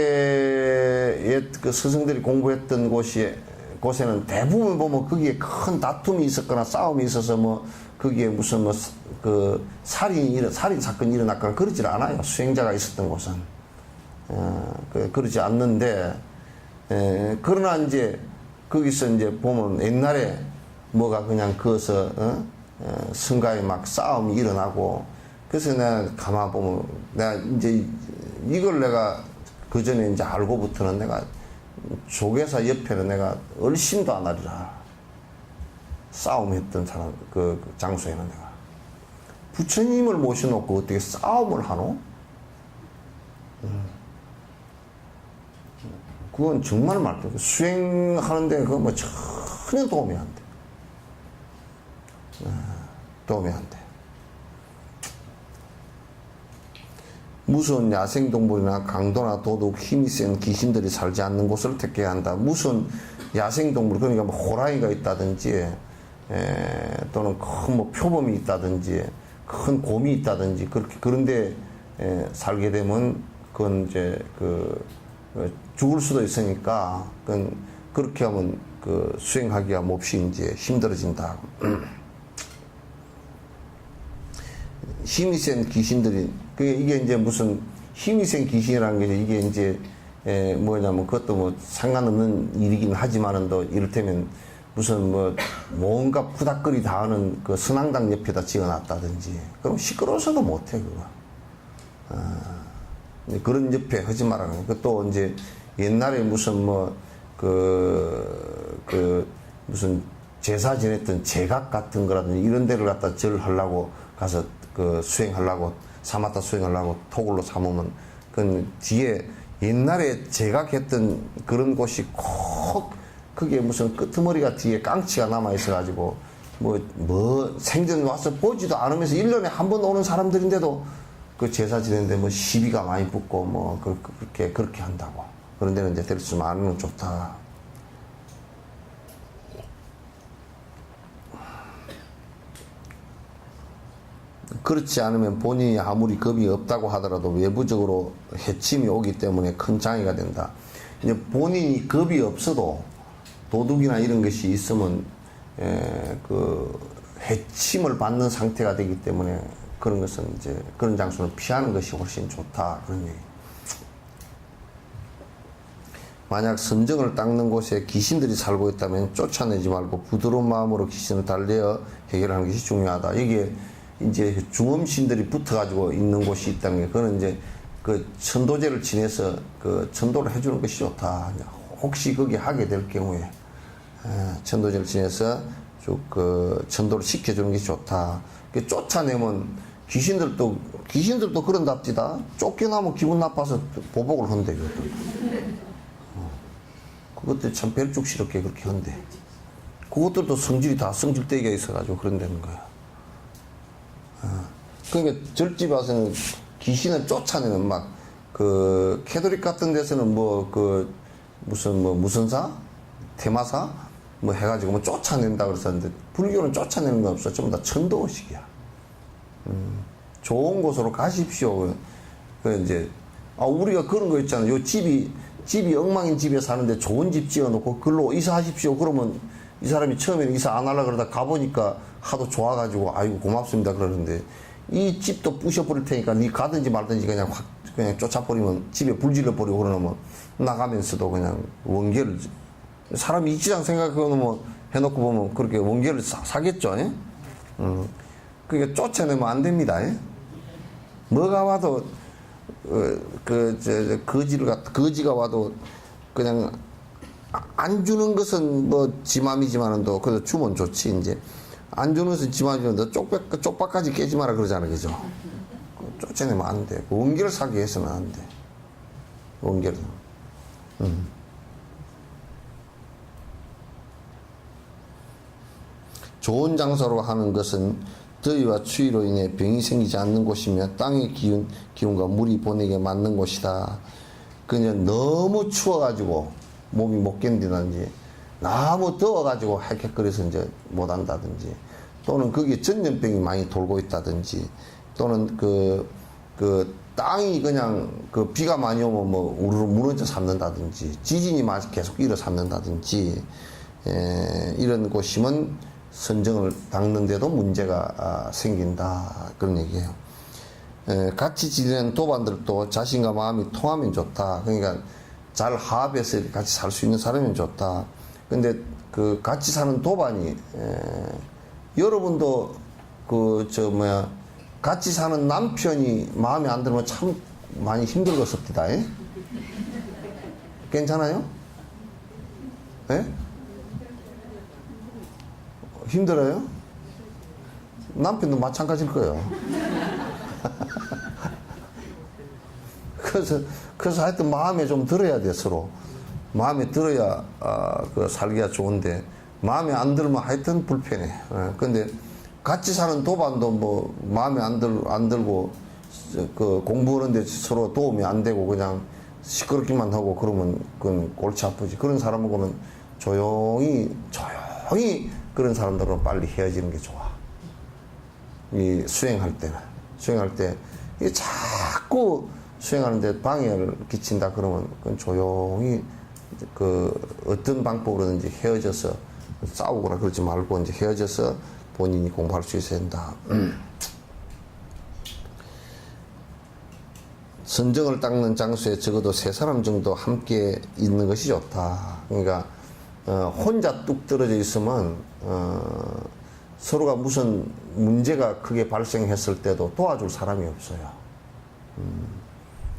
그 스승들이 공부했던 곳에는 대부분 보면 거기에 큰 다툼이 있었거나 싸움이 있어서 뭐 거기에 무슨 뭐 그 살인 사건이 일어났거나 그러질 않아요. 수행자가 있었던 곳은. 그러지 않는데, 그러나 이제 거기서 이제 보면 옛날에 뭐가 그냥 그어서 성가에 막 싸움이 일어나고, 그래서 내가 가만 보면 내가 이제 이걸 내가 그 전에 이제 알고부터는 내가 조계사 옆에는 내가 얼씬도 안 하리라. 싸움했던 사람 그 장소에는 내가 부처님을 모셔놓고 어떻게 싸움을 하노? 그건 정말 말도 수행하는데 그거 뭐 전혀 도움이 안 돼. 도움이 안 돼. 무슨 야생동물이나 강도나 도둑, 힘이 센 귀신들이 살지 않는 곳을 택해야 한다. 무슨 야생동물, 그러니까 뭐 호랑이가 있다든지, 또는 큰 뭐 표범이 있다든지, 큰 곰이 있다든지, 그런데 살게 되면 그건 이제 죽을 수도 있으니까, 그렇게 하면 수행하기가 몹시 이제 힘들어진다. 힘이 센 귀신들이, 이게 이제 무슨 힘이 센 귀신이라는 게 이게 이제 뭐냐면 그것도 뭐 상관없는 일이긴 하지만은 또 이를테면 무슨 뭐 뭔가 푸닥거리 다 하는 그 선앙당 옆에다 지어놨다든지, 그럼 시끄러워서도 못해 그거. 그런 옆에 하지 말라는 거. 또 이제 옛날에 무슨 뭐 무슨 제사 지냈던 제각 같은 거라든지 이런 데를 갖다 절하려고 가서 수행하려고 사마타 수행하려고 토굴로 삼으면 그 뒤에 옛날에 제각했던 그런 곳이 그게 무슨 끄트머리가 뒤에 깡치가 남아 있어가지고 뭐 생전 와서 보지도 않으면서 1년에 한 번 오는 사람들인데도 그 제사 지내는데 뭐 시비가 많이 붙고 뭐 그렇게 한다고. 그런 데는 이제 데려주면 안 하면 좋다. 그렇지 않으면 본인이 아무리 겁이 없다고 하더라도 외부적으로 해침이 오기 때문에 큰 장애가 된다. 이제 본인이 겁이 없어도 도둑이나 이런 것이 있으면 해침을 받는 상태가 되기 때문에 그런 것은 이제 그런 장소는 피하는 것이 훨씬 좋다. 그런 얘기. 만약 선정을 닦는 곳에 귀신들이 살고 있다면 쫓아내지 말고 부드러운 마음으로 귀신을 달래어 해결하는 것이 중요하다. 이게 이제 중음신들이 붙어가지고 있는 곳이 있다는 게, 그거는 이제 그 천도제를 지내서 그 천도를 해주는 것이 좋다. 혹시 거기 하게 될 경우에 천도제를 지내서 쭉 천도를 시켜주는 것이 좋다. 쫓아내면 귀신들도 그런답디다. 쫓겨나면 기분 나빠서 보복을 한대. 그것들 참 벨죽스럽게 그렇게 한대. 그것들도 성질이 다 성질대기가 있어가지고 그런다는 거야. 그러니까 절집 와서는 귀신을 쫓아내는 캐도릭 같은 데서는 무슨사? 테마사? 해가지고 쫓아낸다 그랬었는데, 불교는 쫓아내는 거 없어. 전부 다 천도의식이야. 좋은 곳으로 가십시오. 이제, 우리가 그런 거 있잖아. 요 집이 엉망인 집에 사는데 좋은 집 지어놓고 그걸로 이사하십시오. 그러면 이 사람이 처음에는 이사 안 하려고 그러다 가보니까 하도 좋아가지고 아이고 고맙습니다 그러는데, 이 집도 부셔버릴 테니까 니 가든지 말든지 그냥 쫓아버리면 집에 불질러 버리고 그러면 나가면서도 그냥 원계를, 사람이 이치장 생각해놓으면 해놓고 보면 그렇게 원계를 사겠죠. 그게 쫓아내면 안 됩니다. 뭐가 와도 거지가 와도 그냥 안 주는 것은 지 맘이지만은 또 그래도 주면 좋지. 이제 안 주는 것은 지만 주는데 쪽박까지 깨지 마라 그러잖아, 그죠? 쫓아내면 안 돼. 원기를 사기 위해서는 안 돼. 원기를. 좋은 장소로 하는 것은 더위와 추위로 인해 병이 생기지 않는 곳이며 땅의 기운과 물이 보내게 맞는 곳이다. 그냥 너무 추워가지고 몸이 못 견디든지 너무 더워가지고 헥헥거려서 이제 못한다든지 또는 거기에 전염병이 많이 돌고 있다든지 또는 그 땅이 그냥 그 비가 많이 오면 뭐 우르르 무너져 삼는다든지 지진이 계속 일어삼는다든지 이런 곳이면 선정을 닦는데도 문제가 생긴다 그런 얘기예요. 같이 지내는 도반들도 자신과 마음이 통하면 좋다. 그러니까 잘 화합해서 같이 살 수 있는 사람이면 좋다. 근데 그 같이 사는 도반이 여러분도 같이 사는 남편이 마음에 안 들면 참 많이 힘들겠습니다. 괜찮아요? 예? 힘들어요? 남편도 마찬가지일 거예요. 그래서 하여튼 마음에 좀 들어야 돼, 서로. 마음에 들어야, 살기가 좋은데, 마음에 안 들면 하여튼 불편해. 근데 같이 사는 도반도 뭐, 마음에 안 들고, 공부하는데 서로 도움이 안 되고, 그냥 시끄럽기만 하고, 그러면 그건 골치 아프지. 그런 사람하고는 조용히 그런 사람들은 빨리 헤어지는 게 좋아. 이 수행할 때, 이게 자꾸 수행하는데 방해를 끼친다 그러면 그건 조용히 어떤 방법으로든지 헤어져서 싸우거나 그러지 말고 이제 헤어져서 본인이 공부할 수 있어야 된다. 선정을 닦는 장소에 적어도 3사람 정도 함께 있는 것이 좋다. 그러니까 혼자 뚝 떨어져 있으면 서로가 무슨 문제가 크게 발생했을 때도 도와줄 사람이 없어요.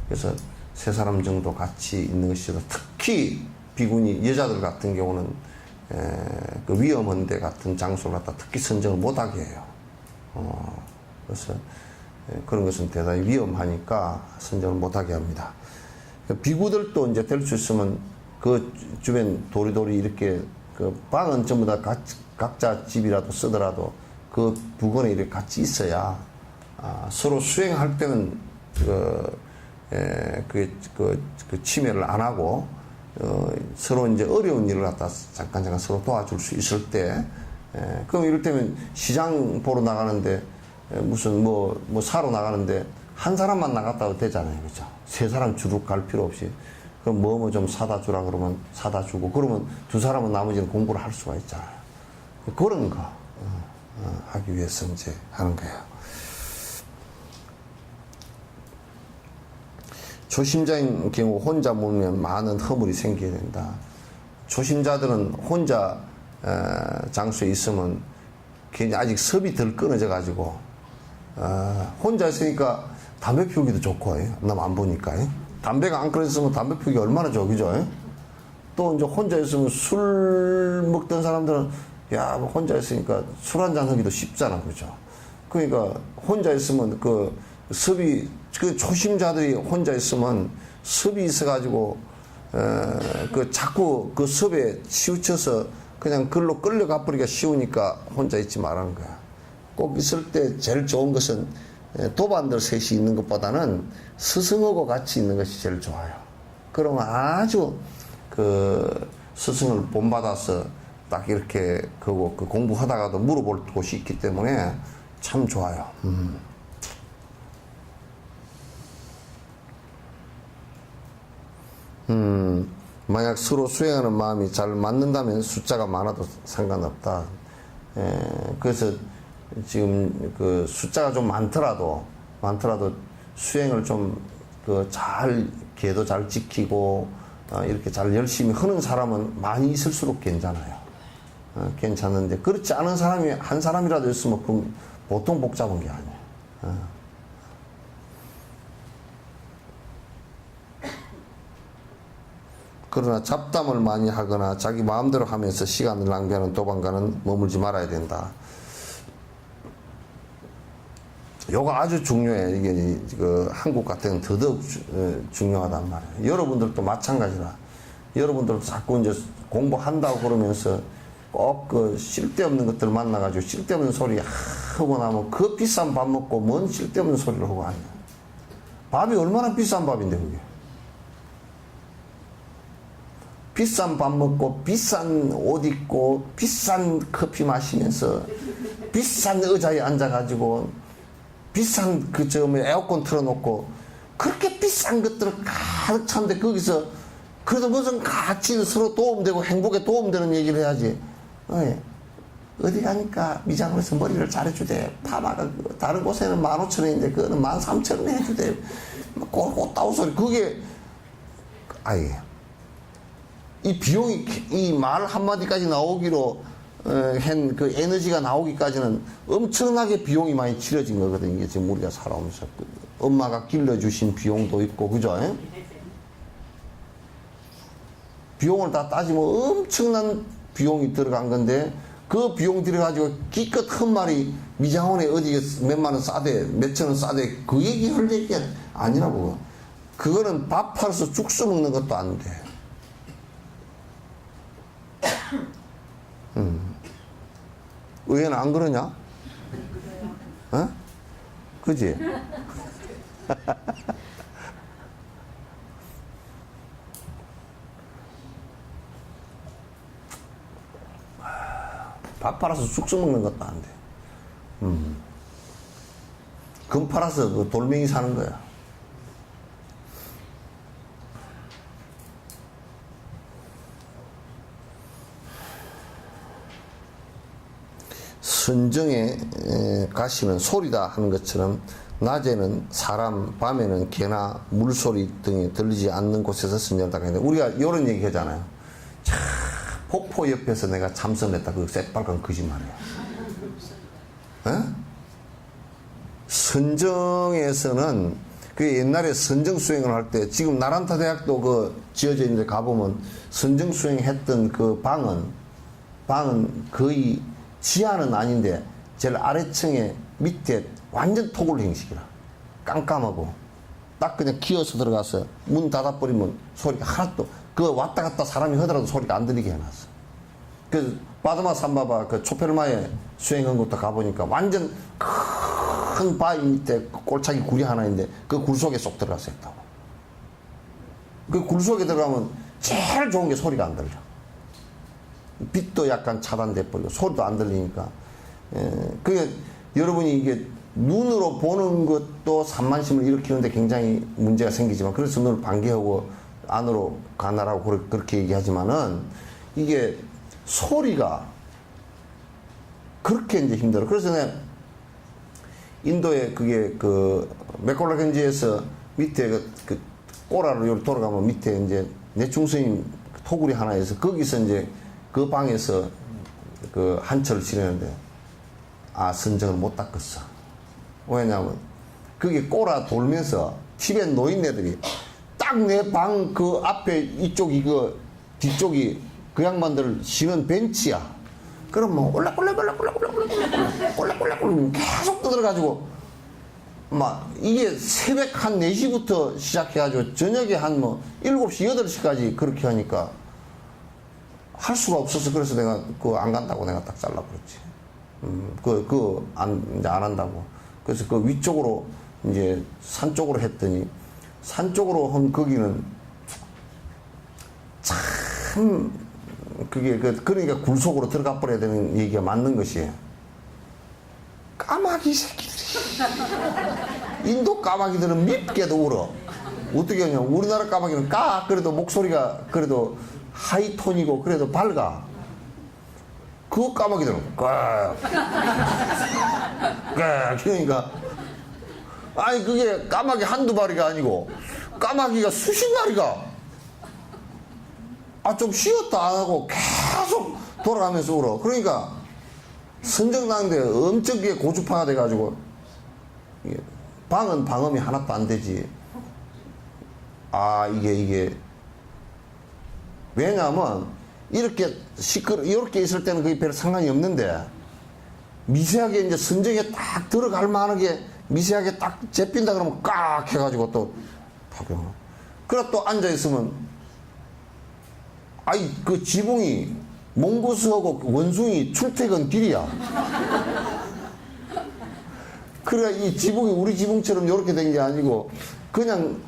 그래서 3사람 정도 같이 있는 것이 좋다. 특히 비구니 여자들 같은 경우는 그 위험한 데 같은 장소를 갖다 특히 선정을 못하게 해요. 그래서 그런 것은 대단히 위험하니까 선정을 못하게 합니다. 비구들도 이제 될 수 있으면 그 주변 도리도리 이렇게 그 방은 전부 다 각자 집이라도 쓰더라도 그 부근에 이렇게 같이 있어야 서로 수행할 때는 그 침해를 안 하고 서로 이제 어려운 일을 갖다 잠깐 서로 도와줄 수 있을 때 그럼 이를테면 시장 보러 나가는데 무슨 뭐 사러 나가는데 한 사람만 나갔다 되잖아요, 그렇죠? 3사람 주룩 갈 필요 없이 그럼 뭐 좀 사다 주라 그러면 사다 주고 그러면 2사람은 나머지는 공부를 할 수가 있잖아요. 그런 거 하기 위해서 이제 하는 거예요. 초심자인 경우 혼자 모으면 많은 허물이 생기게 된다. 초심자들은 혼자 장소에 있으면 괜히 아직 섭이 덜 끊어져 가지고 혼자 있으니까 담배 피우기도 좋고 남 안 보니까 담배가 안 끊어졌으면 담배 피우기 얼마나 좋기죠. 또 이제 혼자 있으면 술 먹던 사람들은 야 혼자 있으니까 술 한잔 하기도 쉽잖아, 그죠? 그러니까 혼자 있으면 그 섭이 그 초심자들이 혼자 있으면 섭이 있어가지고 자꾸 그 섭에 치우쳐서 그냥 글로 끌려가 버리기가 쉬우니까 혼자 있지 말라는 거야. 꼭 있을 때 제일 좋은 것은 도반들 셋이 있는 것보다는 스승하고 같이 있는 것이 제일 좋아요. 그러면 아주 그 스승을 본받아서 딱 이렇게 그 공부하다가도 물어볼 곳이 있기 때문에 참 좋아요. 만약 서로 수행하는 마음이 잘 맞는다면 숫자가 많아도 상관없다. 그래서 지금 그 숫자가 좀 많더라도 수행을 좀 잘 계도 잘 지키고 이렇게 잘 열심히 하는 사람은 많이 있을수록 괜찮아요. 괜찮은데 그렇지 않은 사람이 한 사람이라도 있으면 그럼 보통 복잡한 게 아니에요. 그러나 잡담을 많이 하거나 자기 마음대로 하면서 시간을 낭비하는 도반과는 머물지 말아야 된다. 요거 아주 중요해. 이게 그 한국 같은 더더욱 중요하단 말이에요. 여러분들도 마찬가지라. 여러분들도 자꾸 이제 공부한다고 그러면서 꼭 그 쓸데없는 것들 만나가지고 쓸데없는 소리 하고 나면 그 비싼 밥 먹고 뭔 쓸데없는 소리를 하고 하냐. 밥이 얼마나 비싼 밥인데 그게. 비싼 밥 먹고 비싼 옷 입고 비싼 커피 마시면서 비싼 의자에 앉아가지고 비싼 에어컨 틀어놓고 그렇게 비싼 것들을 가득 찬데 거기서 그래도 무슨 같이 서로 도움되고 행복에 도움되는 얘기를 해야지. 어디 가니까 미장원에서 머리를 잘해주대. 파마가 다른 곳에는 15,000원인데 그거는 13,000원 해주대. 꽃다운 소리. 그게 아예 이 비용이 이 말 한마디까지 나오기로 한 그 에너지가 나오기까지는 엄청나게 비용이 많이 치러진 거거든요. 이게 지금 우리가 살아오면서 엄마가 길러주신 비용도 있고 그죠? 비용을 다 따지면 엄청난 비용이 들어간 건데 그 비용 들여가지고 기껏 큰 말이 미장원에 어디 몇만 원 싸대 몇천 원 싸대 그 얘기 할 얘기가 아니라고. 그거는 밥 팔아서 죽수 먹는 것도 안 돼. 의외는 안 그러냐? 어? 그지? 밥 팔아서 죽수 먹는 것도 안 돼. 금 팔아서 그 돌멩이 사는 거야. 선정에 가시는 소리다 하는 것처럼 낮에는 사람, 밤에는 개나 물소리 등이 들리지 않는 곳에서 선정을 하는데 우리가 이런 얘기 하잖아요. 참 폭포 옆에서 내가 참선했다. 그 새빨간 거짓말이야. 선정에서는 그 옛날에 선정 수행을 할 때 지금 나란타 대학도 그 지어져 있는데 가보면 선정 수행했던 그 방은 거의 지하는 아닌데 제일 아래층에 밑에 완전 토굴 형식이라 깜깜하고 딱 그냥 기어서 들어가서 문 닫아버리면 소리가 하나도 그 왔다 갔다 사람이 하더라도 소리가 안 들리게 해놨어. 그 바드마 삼바바 그 초페르마에 수행한 것도 가보니까 완전 큰 바위 밑에 꼴차기 굴이 하나 있는데 그 굴 속에 쏙 들어가서 했다고. 그 굴 속에 들어가면 제일 좋은 게 소리가 안 들려. 빛도 약간 차단돼 버리고 소리도 안 들리니까. 그게 여러분이 이게 눈으로 보는 것도 산만심을 일으키는데 굉장히 문제가 생기지만 그래서 눈을 반개하고 안으로 가나라고 그렇게 얘기하지만은 이게 소리가 그렇게 이제 힘들어. 그래서 내가 인도에 그게 그 메콜라겐지에서 밑에 그 꼬라로 여기 돌아가면 밑에 이제 내충스님 토굴이 하나 있어. 거기서 이제 그 방에서 그 한철을 지내는데 선정을 못 닦았어. 왜냐면 그게 꼬라 돌면서 티벳 노인네들이 딱 내 방 그 앞에 이쪽 이거 뒤쪽이 그 양반들 쉬는 벤치야. 그럼 뭐 꼴락꼴락 계속 떠들어가지고 막 이게 새벽 한 4시부터 시작해가지고 저녁에 한 뭐 7시 8시까지 그렇게 하니까 할 수가 없어서 그래서 내가 그거 안 간다고 내가 딱 잘라버렸지. 이제 안 한다고. 그래서 그 위쪽으로 이제 산 쪽으로 했더니 산 쪽으로 한 거기는 참 그게 그러니까 굴 속으로 들어가 버려야 되는 얘기가 맞는 것이에요. 까마귀 새끼들이 인도 까마귀들은 밉게도 울어. 어떻게 하냐? 우리나라 까마귀는 그래도 목소리가 그래도 하이톤이고 그래도 밝아. 그 까마귀들은 그러니까 아니 그게 까마귀 한두 마리가 아니고 까마귀가 수십 마리가 좀 쉬었다 안 하고 계속 돌아가면서 울어. 그러니까 선정당대 엄청 고주파가 돼가지고 방은 방음이 하나도 안 되지. 이게 왜냐하면 이렇게 이렇게 있을 때는 그게 별 상관이 없는데 미세하게 이제 선정에 딱 들어갈 만하게 미세하게 딱 재빈다 그러면 깍 해가지고 또 파병. 그래 또 앉아있으면, 아이, 그 지붕이 몽고스하고 원숭이 출퇴근 길이야. 그래, 이 지붕이 우리 지붕처럼 이렇게 된 게 아니고, 그냥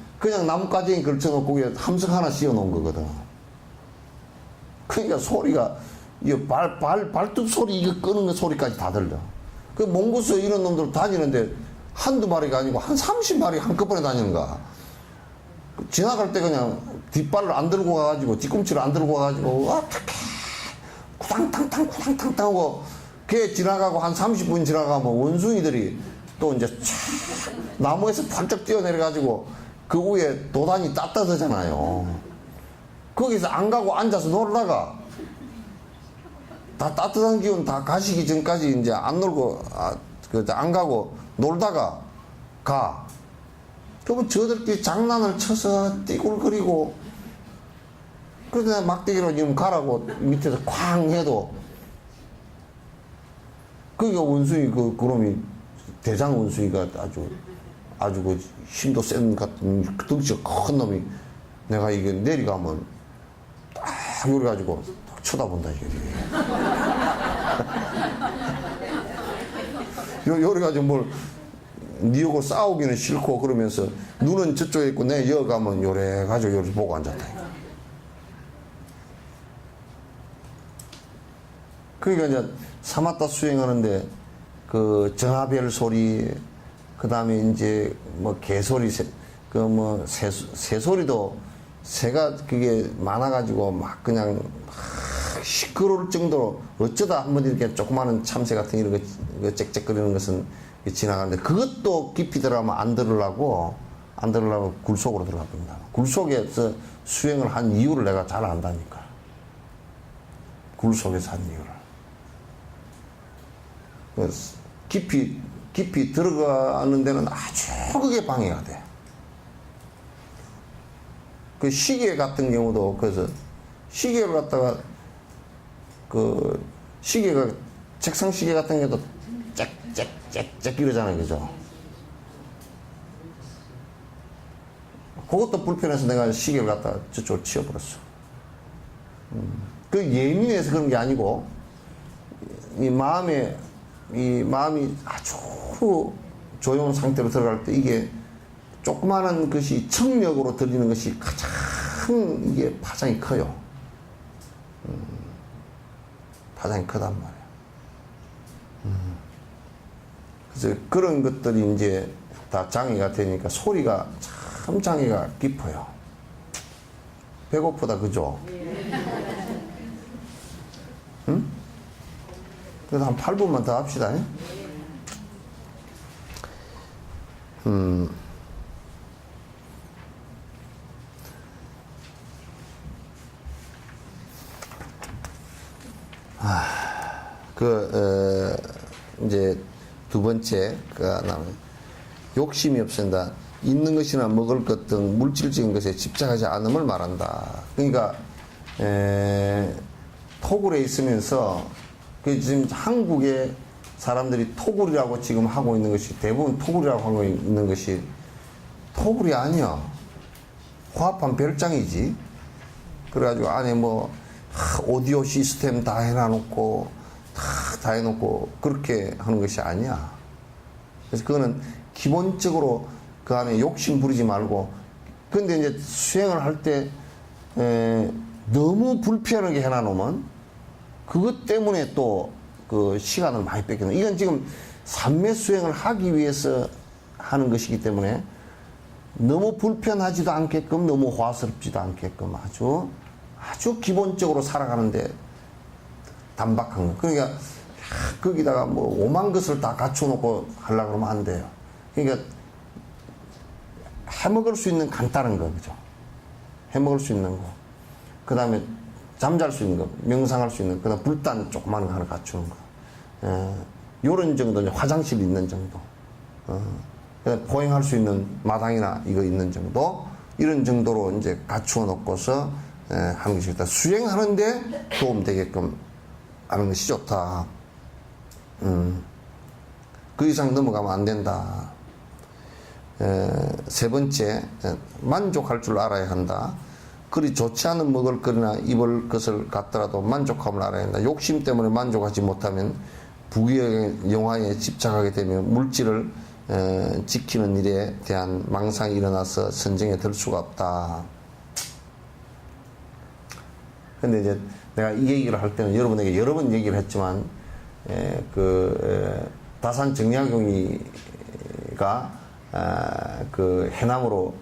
나뭇가지에 걸쳐놓고 그게 함석 하나 씌워 놓은 거거든. 그러니까 소리가, 이 발톱 소리, 이거 끄는 거 소리까지 다 들려. 그 몽고스 이런 놈들 다니는데 한두 마리가 아니고 한 30마리 한꺼번에 다니는 거야. 지나갈 때 그냥 뒷발을 안 들고 가가지고, 뒤꿈치를 안 들고 가가지고, 어떡해. 쿠당탕탕 하고, 걔 지나가고 한 30분 지나가면 원숭이들이 또 이제 촥 나무에서 번쩍 뛰어내려가지고 그 위에 도단이 따뜻하잖아요. 거기서 안 가고 앉아서 놀다가 다 따뜻한 기운 다 가시기 전까지 이제 안 놀고, 안 가고 놀다가 가. 그러면 저들끼리 장난을 쳐서 띠굴거리고, 그러다 막대기로 지금 가라고 밑에서 쾅 해도, 그게 원숭이, 그놈이, 대장 원숭이가 아주 그 힘도 센 같은 덩치가 큰 놈이, 내가 이게 내려가면 딱 요래가지고 쳐다본다, 이게. 요래가지고 뭘, 니하고 싸우기는 싫고 그러면서 눈은 저쪽에 있고 내 여가면 요래가지고 요래 보고 앉았다. 그러니까 이제 사마타 수행하는데 그 정하별 소리, 그 다음에 이제 뭐 개소리, 새소리도 새가 그게 많아가지고 막 그냥 막 시끄러울 정도로 어쩌다 한번 이렇게 조그마한 참새 같은 이런 거 짹짹거리는 것은 지나가는데, 그것도 깊이 들어가면 안 들으려고 굴속으로 들어가 봅니다. 굴속에서 수행을 한 이유를 내가 잘 안다니까. 굴속에서 한 이유를. 그래서 깊이 들어가는 데는 아주 그게 방해가 돼. 그 시계 같은 경우도, 그래서 시계를 갖다가, 그 시계가, 책상 시계 같은 경우도 짹짹짹짹 이러잖아요, 그죠? 그것도 불편해서 내가 시계를 갖다가 저쪽으로 치워버렸어. 그 예민해서 그런 게 아니고, 이 마음이 아주 조용한 상태로 들어갈 때 이게 조그마한 것이 청력으로 들리는 것이 가장 이게 파장이 커요. 파장이 크단 말이에요. 그래서 그런 것들이 이제 다 장애가 되니까 소리가 참 장애가 깊어요. 배고프다, 그죠? 응? 그래서 한 8분만 더 합시다. 이제 두 번째가 욕심이 없앤다. 있는 것이나 먹을 것 등 물질적인 것에 집착하지 않음을 말한다. 그러니까 토굴에 있으면서, 그 지금 한국의 사람들이 토굴이라고 지금 하고 있는 것이, 대부분 토굴이라고 하고 있는 것이 토굴이 아니야. 화합한 별장이지. 그래가지고 안에 뭐 오디오 시스템 다 해놔놓고 다 해놓고 그렇게 하는 것이 아니야. 그래서 그거는 기본적으로 그 안에 욕심 부리지 말고. 근데 이제 수행을 할 때 너무 불편하게 해놔놓으면 그것 때문에 또 그 시간을 많이 뺏기는. 이건 지금 삼매 수행을 하기 위해서 하는 것이기 때문에 너무 불편하지도 않게끔, 너무 화스럽지도 않게끔 아주 기본적으로 살아가는데 단박한 거. 그러니까 거기다가 뭐 오만 것을 다 갖춰놓고 하려고 그러면 안 돼요. 그러니까 해먹을 수 있는 간단한 거, 그죠? 해먹을 수 있는 거. 그 다음에 잠잘 수 있는 거, 명상할 수 있는 거, 그 다음 불단 조그마한 거 하나 갖추는 거. 요런 정도, 화장실 있는 정도. 그다음 보행할 수 있는 마당이나 이거 있는 정도. 이런 정도로 이제 갖추어 놓고서 하는 것이 좋다. 수행하는데 도움되게끔 하는 것이 좋다. 그 이상 넘어가면 안 된다. 세 번째, 만족할 줄 알아야 한다. 그리 좋지 않은 먹을거리나 입을 것을 갖더라도 만족함을 알아야 한다. 욕심 때문에 만족하지 못하면 부귀의 영화에 집착하게 되면 물질을 지키는 일에 대한 망상이 일어나서 선정에 들 수가 없다. 근데 이제 내가 이 얘기를 할 때는 여러분에게 여러 번 얘기를 했지만, 다산 정약용이가 그 해남으로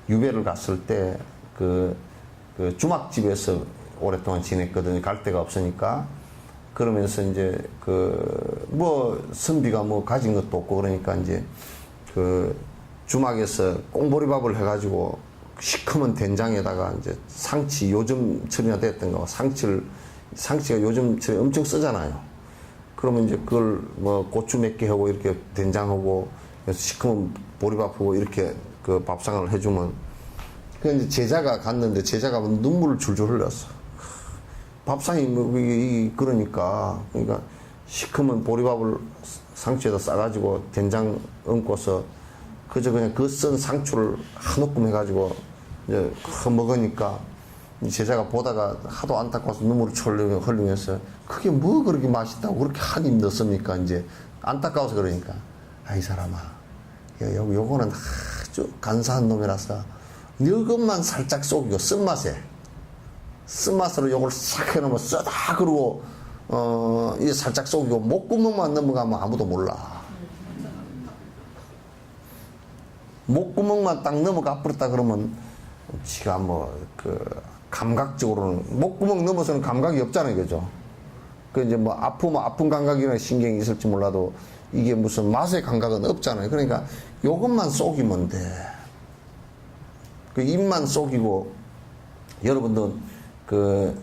유배를 갔을 때 그 주막집에서 오랫동안 지냈거든요. 갈 데가 없으니까. 그러면서 이제 선비가 가진 것도 없고 그러니까 이제 주막에서 꽁보리밥을 해가지고 시커먼 된장에다가 이제 상치, 요즘철이나 됐던 거, 상치가 요즘철에 엄청 쓰잖아요. 그러면 이제 그걸 고추 몇 개 하고 이렇게 된장하고 시커먼 보리밥하고 이렇게 그 밥상을 해주면, 그 이제 제자가 갔는데 제자가 눈물을 줄줄 흘렸어. 밥상이 그러니까 시커먼 보리밥을 상추에다 싸가지고 된장 얹고서 그저 그냥 그 쓴 상추를 한 움큼 해가지고 이제 먹으니까 제자가 보다가 하도 안타까워서 눈물을 철렁 흘리면서 그게 뭐 그렇게 맛있다고 그렇게 한 입 넣습니까? 이제 안타까워서 그러니까, 이 사람아, 요거는 아주 간사한 놈이라서 이것만 살짝 속이고 쓴맛으로 요걸 싹 해놓으면 쓰다 그러고 이제 살짝 속이고 목구멍만 넘어가면 아무도 몰라. 목구멍만 딱 넘어가 버렸다 그러면 지가 감각적으로는 목구멍 넘어서는 감각이 없잖아요, 그죠? 그 이제 아프면 아픈 감각이나 신경이 있을지 몰라도 이게 무슨 맛의 감각은 없잖아요. 그러니까 요것만 속이면 돼. 그 입만 속이고, 여러분들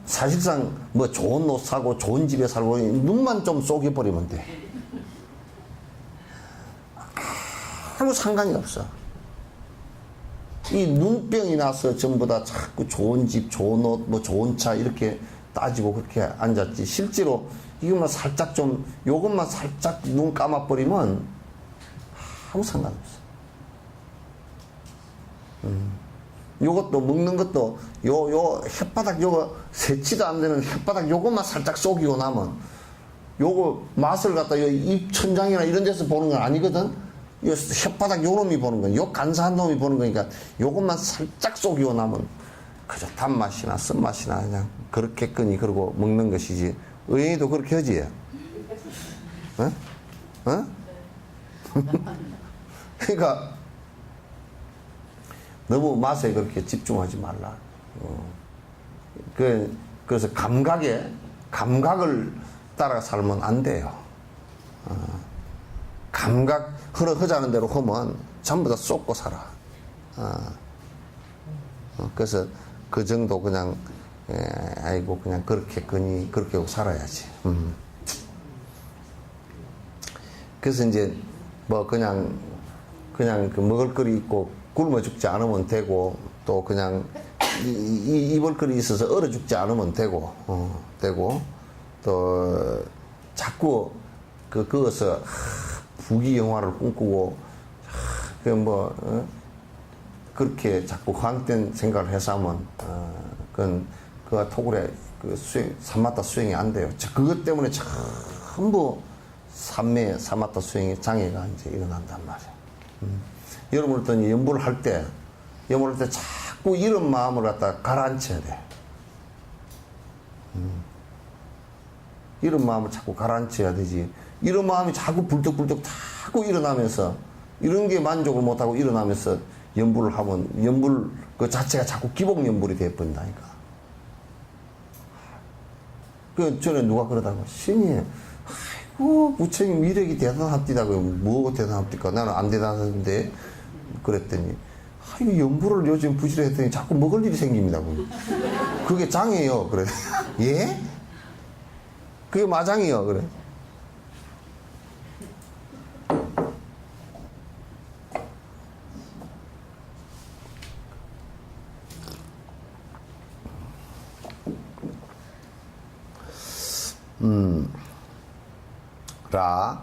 사실상 좋은 옷 사고 좋은 집에 살고 눈만 좀 속여버리면 돼. 아무 상관이 없어. 이 눈병이 나서 전부 다 자꾸 좋은 집, 좋은 옷, 좋은 차 이렇게 따지고 그렇게 앉았지. 실제로 이것만 살짝 요것만 살짝 눈 감아버리면 아무 상관없어. 요것도 먹는 것도 요 혓바닥 요거 세치도 안 되는 혓바닥 요것만 살짝 속이고 나면 요거 맛을 갖다 입 천장이나 이런 데서 보는 건 아니거든. 요 혓바닥 요 놈이 보는 건, 요 간사한 놈이 보는 거니까 요것만 살짝 속이고 나면 그저 단맛이나 쓴맛이나 그냥 그렇게끈히 그러고 먹는 것이지. 의인이도 그렇게 하지. 어? 그러니까 너무 맛에 그렇게 집중하지 말라. 그래서 감각을 따라 살면 안 돼요. 감각 흐르자는 대로 하면 전부 다 쏟고 살아. 그래서 그 정도 그냥 그냥 그렇게 하고 살아야지. 그래서 이제 그냥 그 먹을거리 있고 굶어 죽지 않으면 되고, 또 그냥 입을 거리 있어서 얼어 죽지 않으면 되고, 또 자꾸 그것을 부귀 영화를 꿈꾸고 그렇게 자꾸 허황된 생각을 해서 하면 그가 토굴에 삼마타 수행이 안 돼요. 그것 때문에 전부 삼마타 수행의 장애가 이제 일어난단 말이에요. 여러분들 연부를 할 때 자꾸 이런 마음을 갖다 가라앉혀야 돼. 이런 마음을 자꾸 가라앉혀야 되지. 이런 마음이 자꾸 불떡불떡 자꾸 일어나면서, 이런 게 만족을 못하고 일어나면서 연부를 하면 연불 그 자체가 자꾸 기복 연불이 되어버린다니까. 전에 누가 그러다가, 신이 아이고 부처님 위력이 대단합디다고. 뭐가 대단합니까? 나는 안 대단한데. 그랬더니, 이거 연부를 요즘 부지런히 했더니 자꾸 먹을 일이 생깁니다. 그게 장이에요. 그래. 예? 그게 마장이요. 그래. 라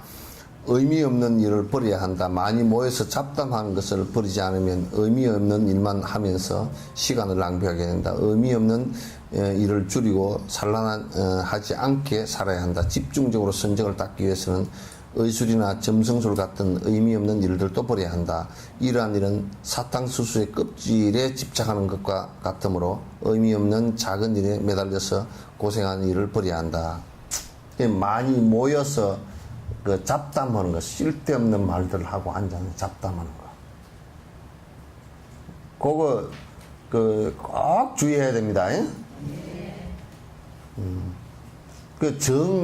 의미 없는 일을 버려야 한다. 많이 모여서 잡담하는 것을 버리지 않으면 의미 없는 일만 하면서 시간을 낭비하게 된다. 의미 없는 일을 줄이고 산란하지 않게 살아야 한다. 집중적으로 선정을 닦기 위해서는 의술이나 점성술 같은 의미 없는 일들도 버려야 한다. 이러한 일은 사탕수수의 껍질에 집착하는 것과 같으므로 의미 없는 작은 일에 매달려서 고생하는 일을 버려야 한다. 많이 모여서 그 잡담하는 거, 쓸데없는 말들을 하고 앉아서 잡담하는 거. 그거 꼭 주의해야 됩니다.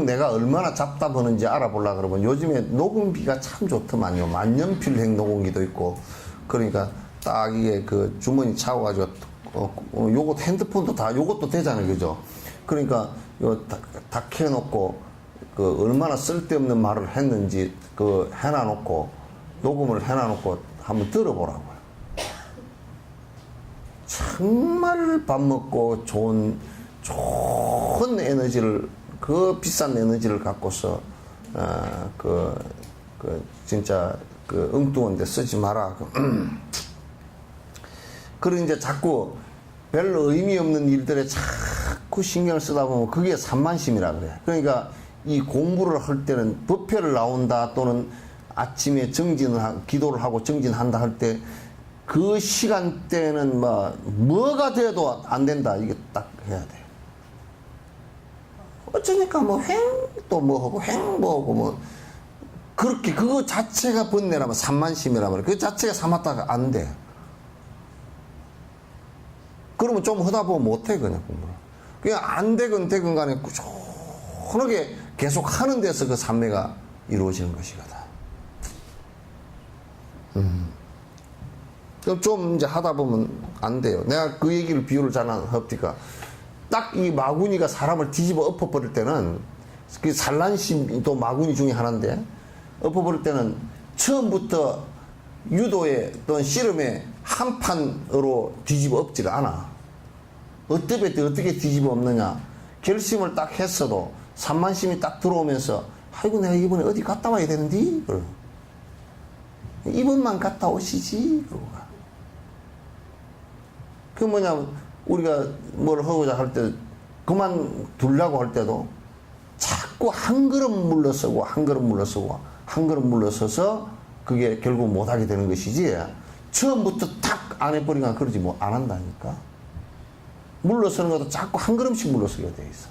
내가 얼마나 잡담하는지 알아보려고 그러면 요즘에 녹음기가 참 좋더만요. 만년필행 녹음기도 있고. 그러니까 딱 이게 그 주머니 차고가지고 요것 핸드폰도 다 요것도 되잖아요. 그죠? 그러니까 요 다 켜놓고 그 얼마나 쓸데없는 말을 했는지 그 해놔놓고 녹음을 해놔놓고 한번 들어보라고요. 정말 밥 먹고 좋은 에너지를 그 비싼 에너지를 갖고서 진짜 그 엉뚱한데 쓰지 마라. 그리고 이제 자꾸 별로 의미 없는 일들에 자꾸 신경을 쓰다 보면 그게 산만심이라 그래. 그러니까 이 공부를 할 때는 법회를 나온다 또는 아침에 기도를 하고 정진한다 할 때 그 시간대는 뭐가 돼도 안 된다. 이게 딱 해야 돼. 어쩌니까 또 뭐 하고 뭐 하고 뭐 그렇게 그거 자체가 번뇌라면 산만심이라면 그 자체가 삼았다가 안 돼. 그러면 좀 하다 보면 못해 그냥 공부를. 그냥 안 되건 간에 꾸준하게 계속 하는 데서 그 삼매가 이루어지는 것이거든. 그럼 좀 이제 하다 보면 안 돼요. 내가 그 얘기를 비유를 잘 합니까? 딱 이 마구니가 사람을 뒤집어 엎어버릴 때는 그 산란심도 마구니 중에 하나인데 엎어버릴 때는 처음부터 유도의 또는 씨름의 한 판으로 뒤집어 엎지를 않아. 어떻게 뒤집어 엎느냐? 결심을 딱 했어도 산만심이 딱 들어오면서 아이고 내가 이번에 어디 갔다 와야 되는데 이번만 갔다 오시지 그러고 가. 그 우리가 뭘 하고자 할 때 그만두려고 할 때도 자꾸 한 걸음 물러서고 한 걸음 물러서서 그게 결국 못하게 되는 것이지 처음부터 탁 안 해버리면 그러지 안 한다니까. 물러서는 것도 자꾸 한 걸음씩 물러서게 돼 있어.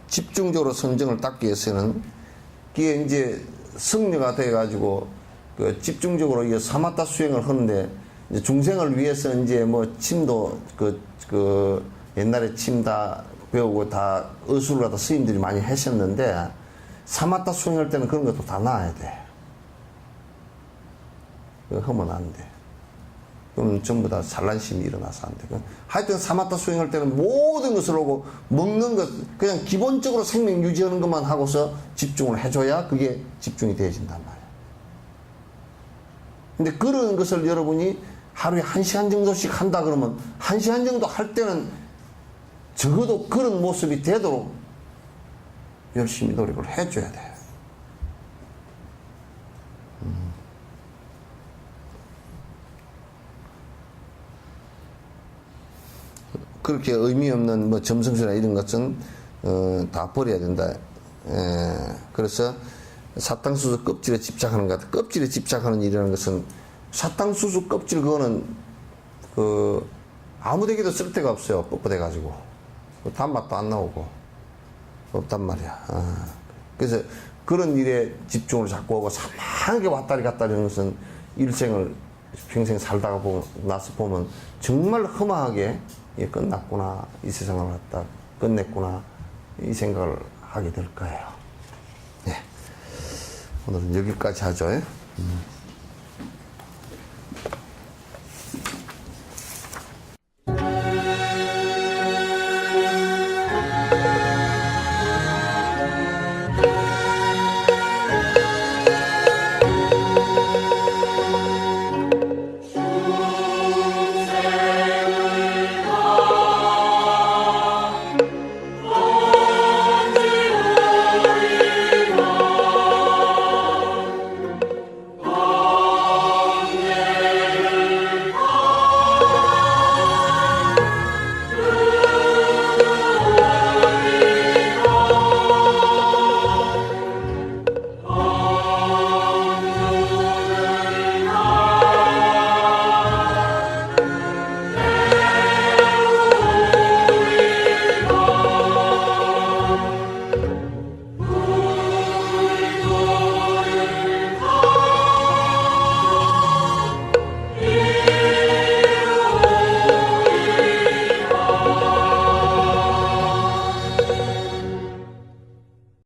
집중적으로 선정을 닦기 위해서는 그게 이제 승려가 돼가지고 그 집중적으로 이 사마타 수행을 하는데 이제 중생을 위해서 이제 침도 옛날에 침 다 배우고 다 의술을 하다 스님들이 많이 하셨는데 사마타 수행할 때는 그런 것도 다 놔야 돼. 그거 하면 안 돼. 그럼 전부 다 산란심이 일어나서 안 돼. 하여튼 사마타 수행할 때는 모든 것을 하고 먹는 것 그냥 기본적으로 생명 유지하는 것만 하고서 집중을 해줘야 그게 집중이 되어진단 말이야. 근데 그런 것을 여러분이 하루에 1시간 정도씩 한다 그러면 1시간 정도 할 때는 적어도 그런 모습이 되도록 열심히 노력을 해줘야 돼. 그렇게 의미 없는 점성술이나 이런 것은 다 버려야 된다. 그래서 사탕수수 껍질에 집착하는 것 같아. 껍질에 집착하는 일이라는 것은 사탕수수 껍질 그거는 아무데게도 쓸 데가 없어요. 뻣뻣해 가지고 단맛도 안 나오고 없단 말이야. 그래서 그런 일에 집중을 자꾸 하고 산만하게 왔다리 갔다리 하는 것은 일생을 평생 살다가 나서 보면 정말 험하게 끝났구나. 이 세상을 갖다 끝냈구나. 이 생각을 하게 될 거예요. 네. 오늘은 여기까지 하죠.